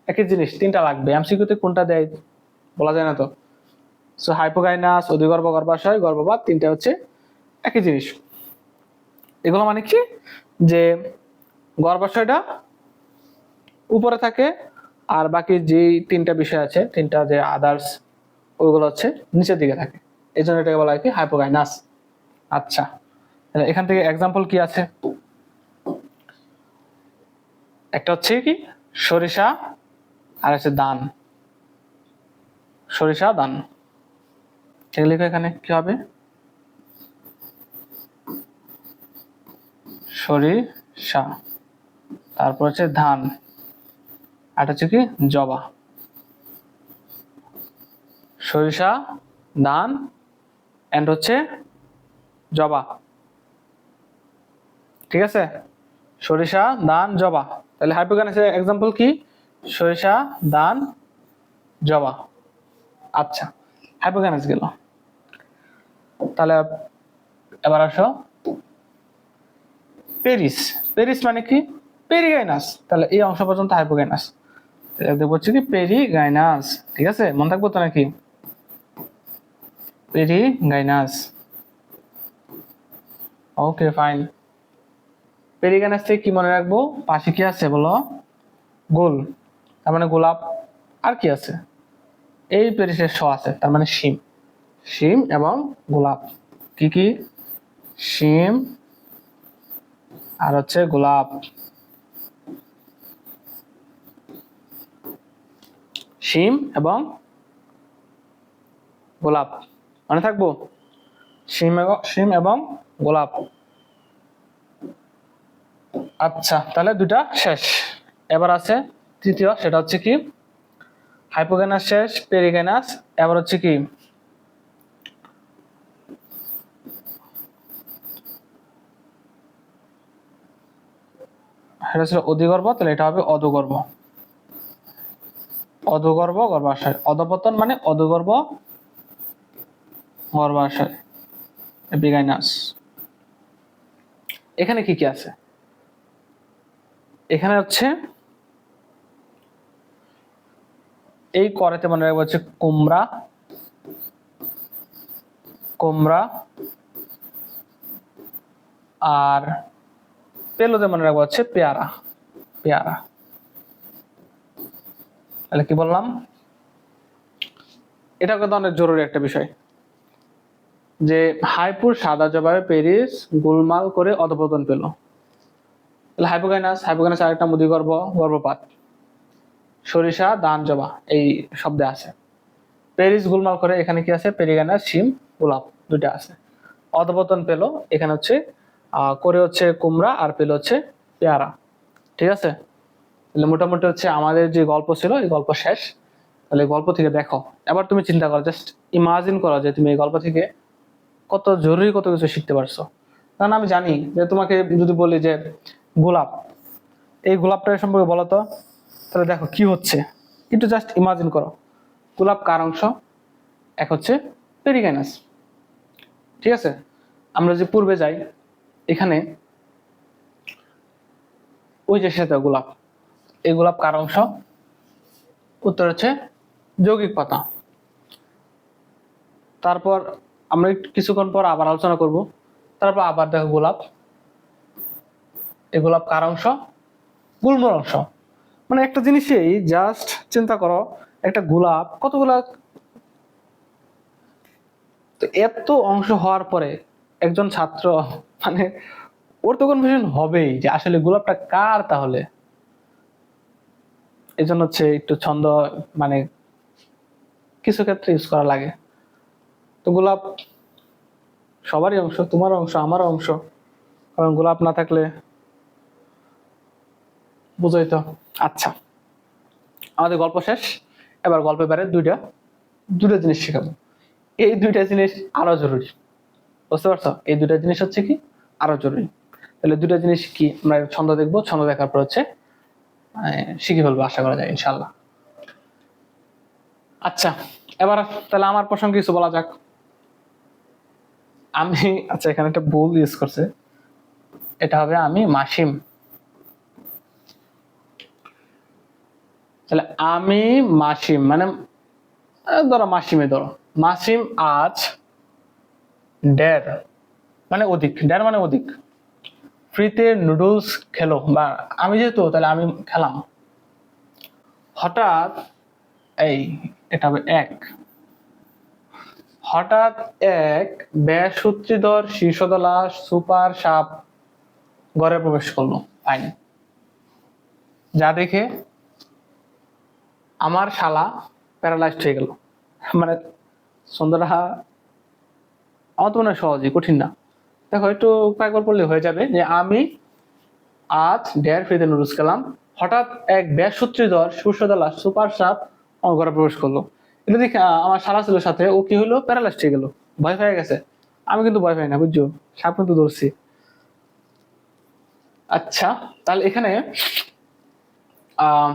একই জিনিস, তিনটা লাগবে। এমসিকিউতে কোনটা দেয় বলা যায় না তো। সো হাইপোগাইনাস, অধিগর্ভ গর্ভাশয় গর্ভপাত, তিনটা হচ্ছে একই জিনিস। এগুলো মানে কি, যে গর্ভাশয়টা উপরে থাকে আর বাকি যে তিনটা বিষয় আছে, তিনটা যে আদার্স, ওইগুলো হচ্ছে নিচের দিকে থাকে, এই জন্য এটাকে বলা হয় কি হাইপোগাইনাস। আচ্ছা, এখান থেকে এক্সাম্পল কি আছে, একটা হচ্ছে কি সরিষা আর হচ্ছে দান, সরিষা দান। ঠিক লিখো, এখানে কি হবে, সরিষা, তারপর হচ্ছে ধান, আর হচ্ছে কি জবা, সরিষা, ধান এন্ড হচ্ছে জবা। ঠিক আছে, সরিষা, ধান, জবা। তাহলে হাইপোগানাসের এক্সাম্পল কি? সরিষা, ধান, জবা। আচ্ছা, হাইপোগানাস গেল। তাহলে এবার আসো পেরিস। পেরিস মানে কি? পেরিগাইনাস। তাহলে এই অংশ পর্যন্ত হাইপোগাইনাস। দেখবো হচ্ছে কি পেরিগাইনাস। ঠিক আছে, মনে থাকবো তো নাকি? পেরিগাইনাস। Okay fine. পেরিগাইনাস থেকে কি মনে রাখবো? পাশে কি আছে বলো? গোল, তার মানে গোলাপ। আর কি আছে? এই পেরিসের শ আছে, তার মানে শিম। শিম এবং গোলাপ। কি কি? শিম আর হচ্ছে গোলাপ। শিম এবং গোলাপ মনে থাকবো? শিম এবং গোলাপ। আচ্ছা, তাহলে দুটা শেষ। এবার আছে তৃতীয়, সেটা হচ্ছে কি হাইপোগানাস শেষ, পেরিগাইনাস। এবার হচ্ছে কি এটা ছিল অধিগর্ভ, তাহলে এটা হবে অধোগর্ভ। অধোগর্ভ গর্ভাশয়। অধপতন মানে অধোগর্ভ গর্ভাশয়, এপিগাইনাস। এখানে কি কি আছে? এখানে হচ্ছে এই করেতে মনে রাখবো হচ্ছে কুমড়া, কুমড়া। আর পেলোতে মনে রাখবো হচ্ছে পেয়ারা, পেয়ারা। তাহলে কি বললাম? এটা কিন্তু অনেক জরুরি একটা বিষয়, যে হাইপুর সাদা জবাবে পেরিস গোলমাল করে অধপতন পেল। তাহলে হাইপোগাইনাস, হাইপোগাইনাস আরেকটা মুদিগর্ভ, গর্ভপাত। সরিষা, ধান, জবা এই শব্দে আছে। পেরিস গোলমাল করে, এখানে কি আছে? পেরিগাইনাস, শিম, গোলাপ দুইটা আছে। অধপতন পেল, এখানে হচ্ছে করে হচ্ছে কুমড়া, আর পেল হচ্ছে পেয়ারা। ঠিক আছে, তাহলে মোটামুটি হচ্ছে আমাদের যে গল্প ছিল এই গল্প শেষ। তাহলে গল্প থেকে দেখো, এবার তুমি চিন্তা করো, জাস্ট ইমাজিন করো যে তুমি এই গল্প থেকে কত জরুরি কত কিছু শিখতে পারছো। কারণ আমি জানি যে তোমাকে যদি বলি যে গোলাপ, এই গোলাপটা সম্পর্কে বলো তো, তাহলে দেখো কি হচ্ছে, একটু জাস্ট ইমাজিন করো। গোলাপ কার অংশ? এক হচ্ছে পেরিগাইনাস। ঠিক আছে, আমরা যে পূর্বে যাই, এখানে ওই যে সেটা গোলাপ, এই গোলাপ কার অংশ? উত্তর হচ্ছে যৌগিক পাতা। তারপর আমরা কিছুক্ষণ পর আবার আলোচনা করব। তারপর আবার দেখো গোলাপ, এই গোলাপ কার অংশ? গুল্মর অংশ। মানে একটা জিনিসই জাস্ট চিন্তা করো, একটা গোলাপ কতগুলা, তো এত অংশ হওয়ার পরে একজন ছাত্র মানে ওর তো কনফিউশন হবেই যে আসলে গোলাপটা কার। তাহলে এই জন্য হচ্ছে একটু ছন্দ মানে কিছু ক্ষেত্রে ইউজ করা লাগে। তো গোলাপ সবারই অংশ, তোমার অংশ, আমার অংশ, কারণ গোলাপ না থাকলে বুঝোই তো। আচ্ছা, আমাদের গল্প শেষ। এবার গল্পে পারে দুটা জিনিস শেখাবো। এই দুইটা জিনিস আরো জরুরি, বুঝতে পারছো? এই দুইটা জিনিস হচ্ছে কি আরো জরুরি। তাহলে দুটা জিনিস কি? আমরা ছন্দ দেখবো, ছন্দ দেখার পর হচ্ছে শিখে ফেলবো আশা করা যায় ইনশাল্লাহ। আচ্ছা, এবার তাহলে আমার প্রসঙ্গে কিছু বলা যাক। আমি, আচ্ছা এখানে একটা ভুল ইউজ করছে, এটা হবে আমি মাসিম। তাহলে আমি মাসিম মানে ধরো মাসিমে ধরো, মাসিম আজ ডের মানে অধিক, ডের মানে অধিক, ফ্রিতে নুডলস খেলো, বা আমি যেহেতু তাহলে আমি খেলাম। হঠাৎ এই এটা হবে এক, হঠাৎ এক বেসূত্রধর শীর্ষদলা সুপার সাপ ঘরে প্রবেশ করলো। ফাইন, যা দেখে আমার শালা প্যারালাইজড হয়ে গেল। মানে সন্ধ্যাটা আমার তো মনে হয় সহজই, কঠিন না। দেখো একটু কয়েকবার পড়লে হয়ে যাবে, যে আমি আজ ডের ফ্রিতে নুডলস খেলাম, হঠাৎ এক বেসূত্রধর শীর্ষদলা সুপার সাপ আমার ঘরে প্রবেশ করলো। এটা দেখে আমার শালা ছিল সাথে, ও কি হলো, প্যারালাইজড হয়ে গেল, ভয় পেয়ে গেছে। আমি কিন্তু ভয় পাই না, বুঝছো, সাপ কিন্তু ধরছি। আচ্ছা, তাহলে এখানে আহ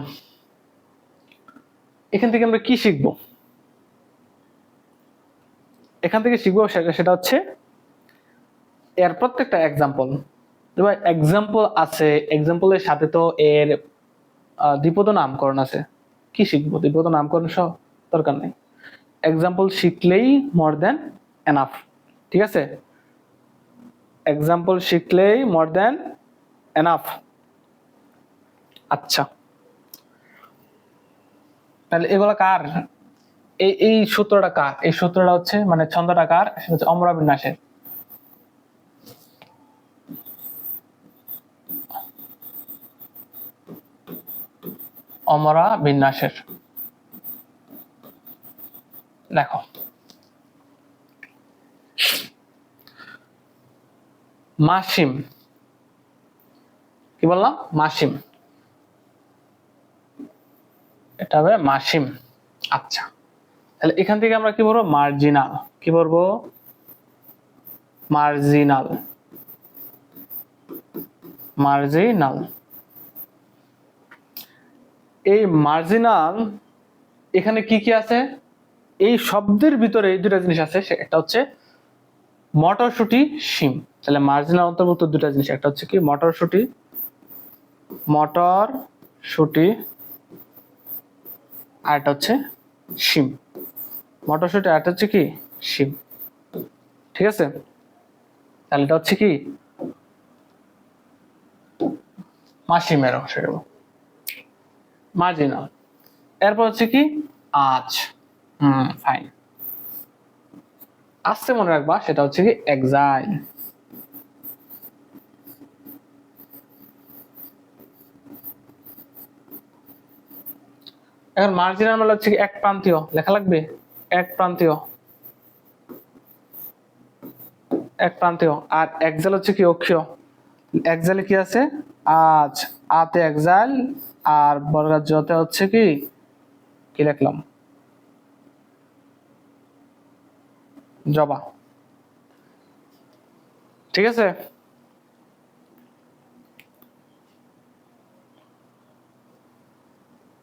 এখান থেকে আমরা কি শিখবো? এখান থেকে শিখবো সেটা হচ্ছে এর প্রত্যেকটা এক্সাম্পল। এক্সাম্পল আছে, এক্সাম্পলের সাথে তো এর দ্বিপদ নামকরণ আছে। কি শিখবো? দ্বিপদ নামকরণ সহ দরকার নেই, এক্সাম্পল শিখলেই মোর দেন এনাফ। ঠিক আছে, এক্সাম্পল শিখলেই মোর দেন এনাফ। আচ্ছা, তাহলে এগুলো কার? এই সূত্রটা কার? এই সূত্রটা হচ্ছে মানে ছন্দটা কার? সেটা হচ্ছে অমরা বিন্যাসের। অমরা বিন্যাসের। দেখো, মাসিম, কি বললাম? মাসিম, এটা হবে মাসিম। আচ্ছা, তাহলে এখান থেকে আমরা কি বলবো? মার্জিনাল। কি বলবো? Marginal, marginal. এই মার্জিনাল এখানে কি কি আছে? এই শব্দের ভিতরে দুটা জিনিস আছে, একটা হচ্ছে মটরশুটি, শিম। তাহলে মার্জিনাল অন্তর্ভুক্ত দুটা জিনিস, একটা হচ্ছে কি মটরশুটি, মটরশুটি, আর একটা হচ্ছে শিম। মটরশুটি আর একটা হচ্ছে কি শিম। ঠিক আছে, তাহলে এটা হচ্ছে কি মাসিমের অংশ, মার্জিনাল। এরপর হচ্ছে কি আজ। ফাইন। আসছে মনে রাখবা, সেটা হচ্ছে কি এক্সাইল। এখন মার্জিনাল মানে হচ্ছে কি এক প্রান্তীয়, লেখা লাগবে এক প্রান্তীয়, এক প্রান্তীয়। আর এক্সাইল হচ্ছে কি অক্ষীয়। এক্সাইলে কি আছে? আজ, আতে এক্সাইল, আর বর্গাযতে হচ্ছে কি কি লিখলাম? জবা। ঠিক আছে,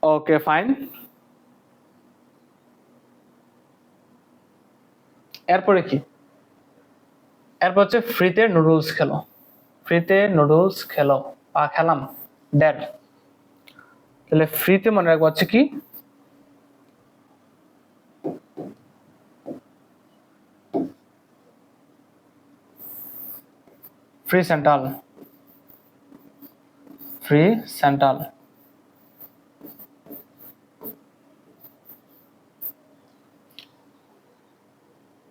ওকে ফাইন। এরপরে কি? এরপর হচ্ছে ফ্রিতে নুডলস খেলো। ফ্রিতে নুডলস খেলো বা খেলাম, ড্যাড। তাহলে ফ্রিতে মনে রাখবো হচ্ছে কি ফ্রি সেন্ট্রাল, ফ্রি সেন্ট্রাল।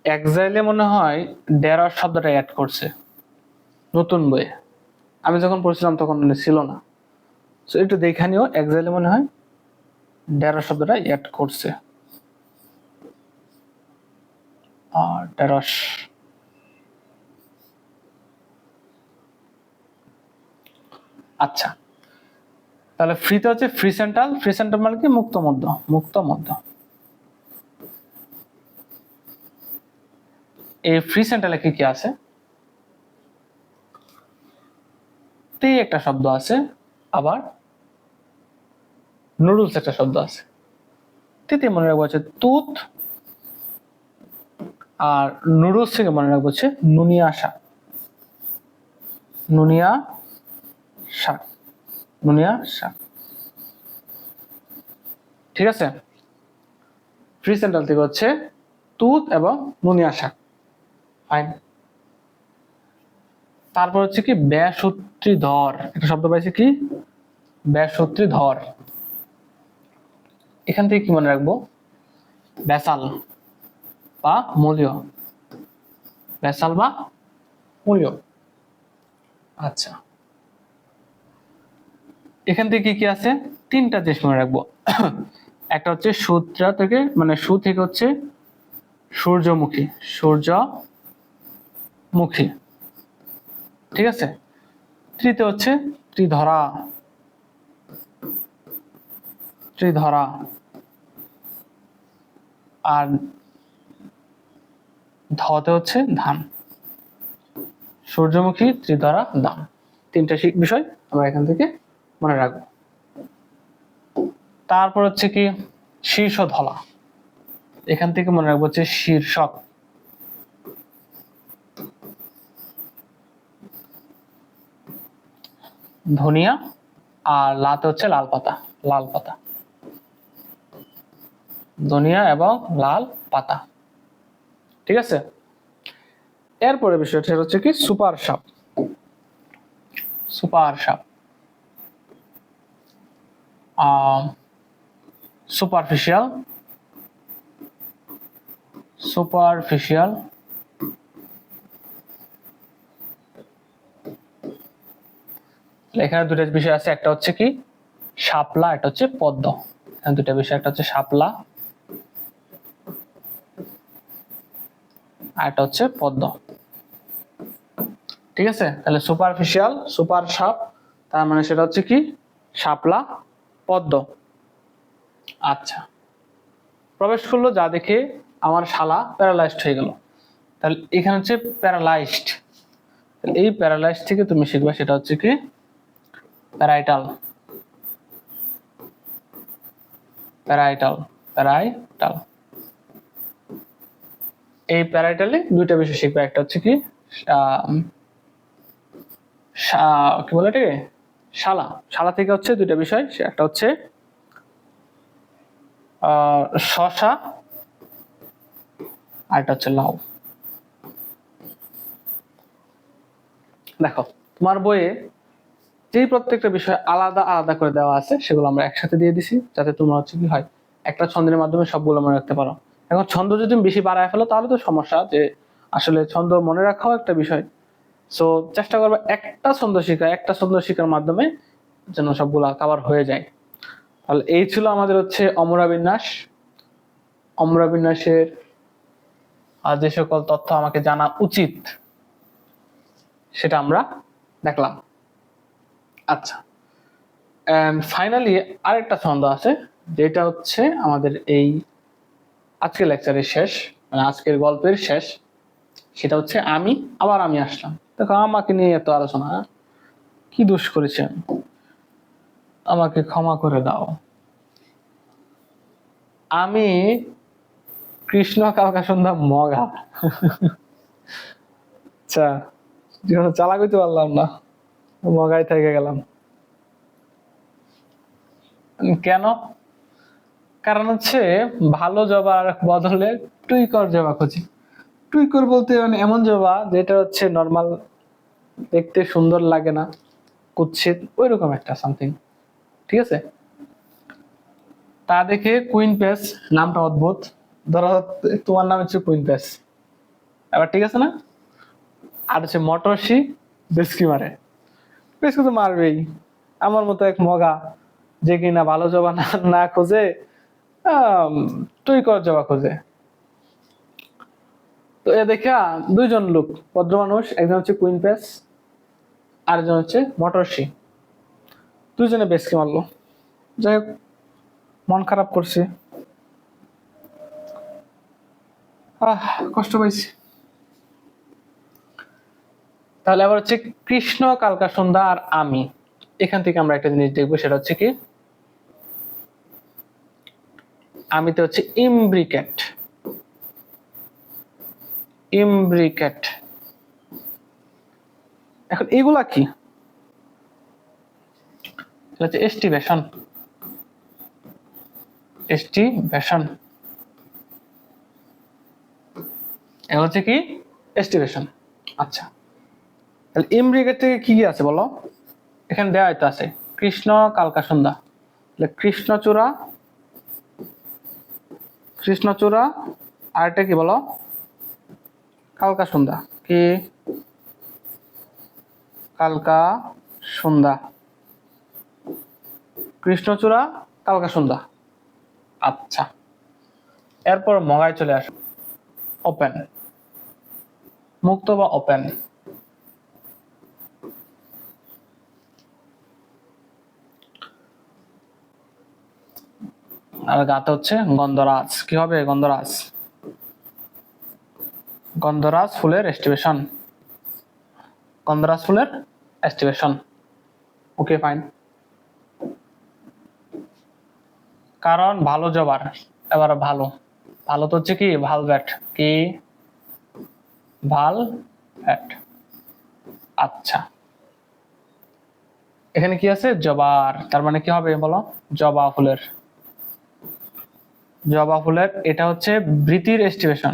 এক্সাইলে মনে হয় ডেরার শব্দটা অ্যাড করছে নতুন বইয়ে, আমি যখন পড়ছিলাম তখন ছিল না। তো একটু দেখে নিও, এক্সাইলে মনে হয় ডেরার শব্দটা অ্যাড করছে। আর ঢেঁড়স। আচ্ছা, তাহলে ফ্রিতে হচ্ছে ফ্রি সেন্ট্রাল। ফ্রি সেন্ট্রাল মানে কি মুক্ত মধ্য, মুক্ত মধ্য। এই ফ্রি সেন্ট্রালে কি কি আছে? তে একটা শব্দ আছে, আবার নুডলস একটা শব্দ আছে। তেতে মনে রাখবো হচ্ছে তুত, আর নুডলস থেকে মনে রাখবো হচ্ছে নুনিয়া শাক, নুনিয়া শাক, নুনিয়া শাক। ঠিক আছে, ফ্রি সেন্ট্রাল থেকে হচ্ছে তুত এবং নুনিয়া শাক। ফাইন। তারপর হচ্ছে কি ব্যাসূত্রীধর, একটা শব্দ পাইছি কি ব্যাসূত্রীধর। এখান থেকে কি মনে রাখবো? ব্যাসাল বা মূলীয়, ব্যাসাল বা মূলীয়। আচ্ছা, এখান থেকে কি কি আছে? তিনটা জিনিস মনে রাখবো। একটা হচ্ছে সূত্রা থেকে, মানে সু থেকে হচ্ছে সূর্যমুখী, সূর্যমুখী। ঠিক আছে, তৃতীয় হচ্ছে ত্রিধরা, ত্রিধরা। আর ধতে হচ্ছে ধান, সূর্যমুখী, ত্রিধারা, দান। তিনটা বিষয় আমরা এখান থেকে মনে রাখবো। তারপর হচ্ছে কি শীর্ষ ধলা, এখান থেকে মনে রাখবো হচ্ছে শীর্ষক। ধনিয়া, আর লাতে হচ্ছে লাল পাতা, লাল পাতা, ধনিয়া এবং লাল পাতা। ঠিক আছে, এরপরে বিষয়টা হচ্ছে কি সুপার সাপ। সুপার সাপ সুপারফিশিয়াল, সুপারফিশিয়াল, এখানে দুটো বিষয় আছে, একটা হচ্ছে কি শাপলা, একটা হচ্ছে পদ্ম। এখানে দুটো বিষয়, একটা হচ্ছে শাপলা আর একটা হচ্ছে পদ্ম। ঠিক আছে, তাহলে সুপারফিশিয়াল, সুপার সাপ, তার মানে সেটা হচ্ছে কি শাপলা, পদ্ম। আচ্ছা, প্রবেশ করলো যা দেখে আমার শালা প্যারালাইজড হয়ে গেল। তাহলে এখানে হচ্ছে প্যারালাইজড, এই প্যারালাইজড থেকে তুমি শিখবে সেটা হচ্ছে কি প্যারাইটাল, প্যারাইটাল, প্যারাইটাল। এই প্যারাইটালে দুইটা বিষয় শিখবে, একটা হচ্ছে কি কি বলে এটাকে শালা, শালা থেকে হচ্ছে দুইটা বিষয়, একটা হচ্ছে শশা আর একটা হচ্ছে লাউ। দেখো তোমার বইয়ে যেই প্রত্যেকটা বিষয় আলাদা আলাদা করে দেওয়া আছে সেগুলো আমরা একসাথে দিয়ে দিছি, যাতে তোমরা হচ্ছে কি হয় একটা ছন্দের মাধ্যমে সবগুলো মনে রাখতে পারো। এখন ছন্দ যদি তুমি বেশি বাড়ায় ফেলো তাহলে তো সমস্যা, যে আসলে ছন্দ মনে রাখাও একটা বিষয়। সো চেষ্টা করবে একটা ছন্দ শেখা, একটা ছন্দ শেখার মাধ্যমে যেন সবগুলা কভার হয়ে যায়। তাহলে এই ছিল আমাদের হচ্ছে অমরা বিন্যাস। অমরা বিন্যাসের যে সকল তথ্য আমাকে জানা উচিত সেটা আমরা দেখলাম। আচ্ছা, ফাইনালি আরেকটা ছন্দ আছে, যেটা হচ্ছে আমাদের এই আজকের লেকচারের শেষ, মানে আজকের গল্পের শেষ। সেটা হচ্ছে আমি, আবার আমি আসলাম। দেখো আমাকে নিয়ে এত আলোচনা, কি দোষ করেছেন, আমাকে ক্ষমা করে দাও। আমি কৃষ্ণ কালকা সন্ধ্যা মগা। আচ্ছা, চালাক হইতে পারলাম না, মগাই থেকে গেলাম। কেন? কারণ হচ্ছে ভালো জবার বদলে টুইকর জবা খুঁজি। টুইকর বলতে মানে এমন জবা যেটা হচ্ছে নর্মাল, দেখতে সুন্দর লাগে না, কুৎসিত, ওইরকম একটা সামথিং। ঠিক আছে, তা দেখে কুইন পেস নামটা অদ্ভুত। ধরো তোমার নাম হচ্ছে কুইন পেস, এবার ঠিক আছে না? আর হচ্ছে মটরসি বেসকি মারে, বেসকি তো মারবেই। আমার মতো এক মগা যে কিনা ভালো জবা না না খোঁজে, টুইকর জবা খোঁজে। তো এ দেখা দুইজন লোক, ভদ্র মানুষ, একজন হচ্ছে কুইন পেস আর একজন হচ্ছে মটরসি, দুইজনে বেসকি মারলো। যাই হোক, মন খারাপ করছে, কষ্ট পাইছি। তাহলে আবার হচ্ছে কৃষ্ণ কালকা সন্ধ্যা আর আমি, এখান থেকে আমরা একটা জিনিস দেখবো, সেটা হচ্ছে কি আমিতে হচ্ছে ইমব্রিকেট, ইমব্রিকেট। এখন এগুলা কি? হচ্ছে এস্টিভেশন, এস্টিভেশন, এগুলো হচ্ছে কি এস্টিভেশন। আচ্ছা, তাহলে ইমব্রিকেট থেকে কি কি আছে বলো? এখানে দেওয়া হয়তো আছে কৃষ্ণ কালকা সন্ধ্যা, তাহলে কৃষ্ণচূড়া, কৃষ্ণচূড়া, আর একটা কি বলো কালকা সন্ধ্যা, কি কালকা সন্ধ্যা, কৃষ্ণচূড়া, কালকা সন্ধ্যা। আচ্ছা, এরপর মগায় চলে আসো, ওপেন, মুক্ত বা ওপেন। আর গাতে হচ্ছে গন্ধরাজ। কি হবে? গন্ধরাজ। গন্ধরাজ ফুলের এস্টিভেশন। গন্ধরাজ ফুলের এস্টিভেশন। Okay fine. কারণ ভালো জবার। এবার ভালো, ভালো তো হচ্ছে কি ভালভেট। কি? ভালভেট। আচ্ছা, এখানে কি আছে? জবার। তার মানে কি হবে বলো? জবা ফুলের। জবা ফুলের এটা হচ্ছে বৃতির এস্টিভেশন।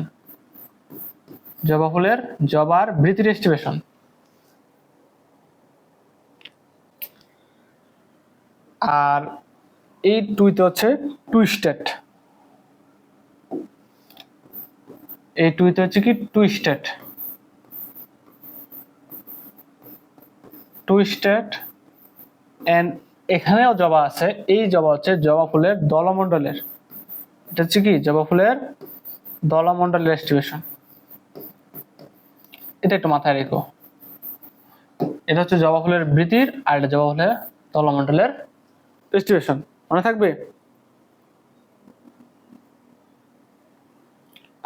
জবা ফুলের জবার বৃতির এস্টিভেশন। আর এই টুইতে হচ্ছে টুইস্টেড। এই টুইতে হচ্ছে কি টুইস্টেড। টুইস্টেড এন্ড এখানেও জবা আছে। এই জবা হচ্ছে জবা ফুলের দলমণ্ডলের। এটা হচ্ছে কি জবা ফুলের দলমণ্ডলের এস্টিভেশন। এটা একটু মাথায় রেখো। এটা হচ্ছে জবা ফুলের বৃতির, আর এটা জবা ফুলের দলমণ্ডলের এস্টিভেশন। মনে থাকবে?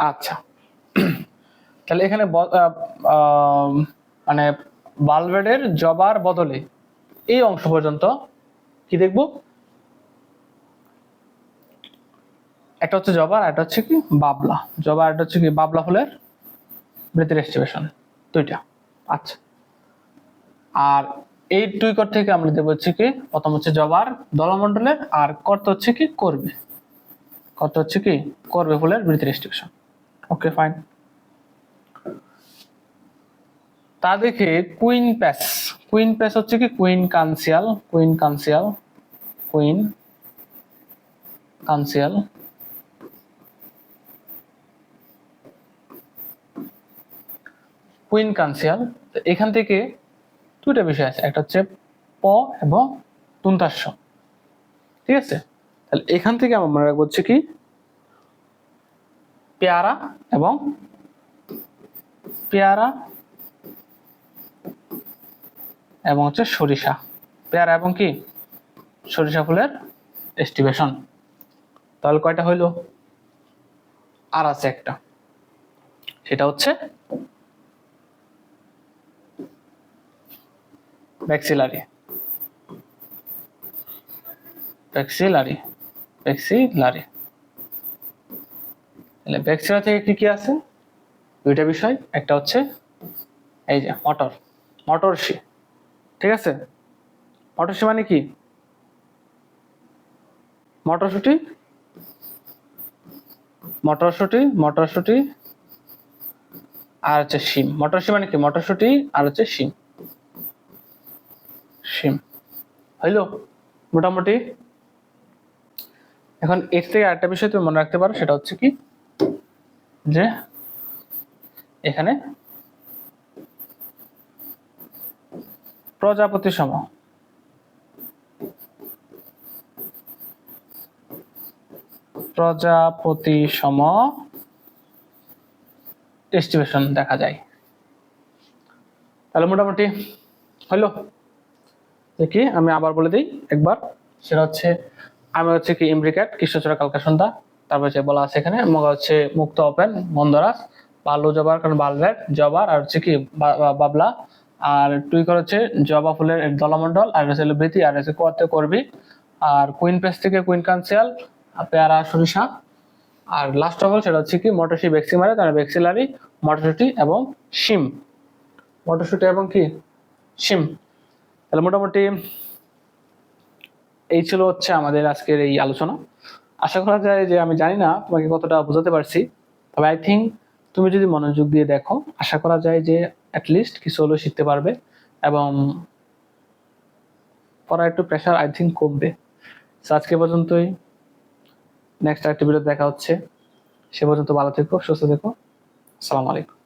আচ্ছা, তাহলে এখানে মানে ভালভেটের জবার বদলে এই অংশ পর্যন্ত কি দেখবো? একটা হচ্ছে জবা, একটা হচ্ছে কি বাবলা। জবা, একটা হচ্ছে কি বাবলা ফুলের বৃতির এস্টিভেশন। দুইটা। আচ্ছা, আর এই দুই কর থেকে আমরা দেবো হচ্ছে কি প্রথম হচ্ছে জবার দলমণ্ডলের, আর কর্ত হচ্ছে কি করবে। কর্ত হচ্ছে কি করবে ফুলের বৃতির এস্টিভেশন। Okay fine. তা দেখে কুইন প্যাস। কুইন প্যাস হচ্ছে কি কুইন কানসিয়াল। কুইন কানসিয়াল। কুইন কানসিয়াল। কুইন কানসিয়াল। এখান থেকে দুইটা বিষয় আছে, একটা হচ্ছে প এবং তুন্তাস্য। ঠিক আছে, তাহলে এখান থেকে আমরা মনে রাখবো হচ্ছে কি পেয়ারা এবং পেয়ারা এবং হচ্ছে সরিষা। পেয়ারা এবং কি সরিষা ফুলের এস্টিভেশন। তাহলে কয়টা হইলো? আর আছে একটা, সেটা হচ্ছে ভ্যাক্সিলারি। ভ্যাক্সিলারি। ভ্যাক্সিলারি। তাহলে ভ্যাক্সিলা থেকে কি কি আছে? দুইটা বিষয়, একটা হচ্ছে এই যে মটর, মটরশি। ঠিক আছে, মটরশি মানে কি? মটরশুটি, মটরশুটি, মটরশুটি আর হচ্ছে শিম। মটরশি মানে কি? মটরশুটি আর হচ্ছে শিম। শিম হইলো মোটামুটি। এখন এর থেকে আরেকটা বিষয় তুমি মনে রাখতে পারো, সেটা হচ্ছে কি যে এখানে প্রজাপতি সম, প্রজাপতি সম এস্টিভেশন দেখা যায়। তাহলে মোটামুটি হইলো। দেখি আমি আবার বলে দিই একবার, সেটা হচ্ছে আমি হচ্ছে কি ইমব্রিকেট, কৃষ্ণচূড়া, কালকা সন্ধ্যা। তারপর যে বলা আছে এখানে মগা হচ্ছে মুক্ত ওপেন, গন্ধরাজ, বাল্য জবার কারণ বালভেট, জবার আর হচ্ছে কি বাবলা, আর টুইকর হচ্ছে জবা ফুলের দলমণ্ডল, আর হচ্ছে বৃতি, আর হচ্ছে কোয়াতে করবি, আর কুইন পেস থেকে কুইন কানসিয়াল, পেয়ারা সরিষা, আর লাস্ট অফ অল সেটা হচ্ছে কি মটরশুটি ভ্যাক্সিমারে, তার ভ্যাক্সিলারি, মটরশুটি এবং শিম। মটরশুটি এবং কি শিম। তাহলে মোটামুটি এই ছিল হচ্ছে আমাদের আজকের এই আলোচনা। আশা করা যায় যে, আমি জানি না তোমাকে কতটা বোঝাতে পারছি, তবে আই থিঙ্ক তুমি যদি মনোযোগ দিয়ে দেখো, আশা করা যায় যে অ্যাটলিস্ট কিছু হলেও শিখতে পারবে, এবং পড়ার একটু প্রেশার আই থিঙ্ক কমবে। আজকে পর্যন্তই, নেক্সট একটা ভিডিও দেখা হচ্ছে। সে পর্যন্ত ভালো থেকো, সুস্থ থেকো। আসসালামু আলাইকুম।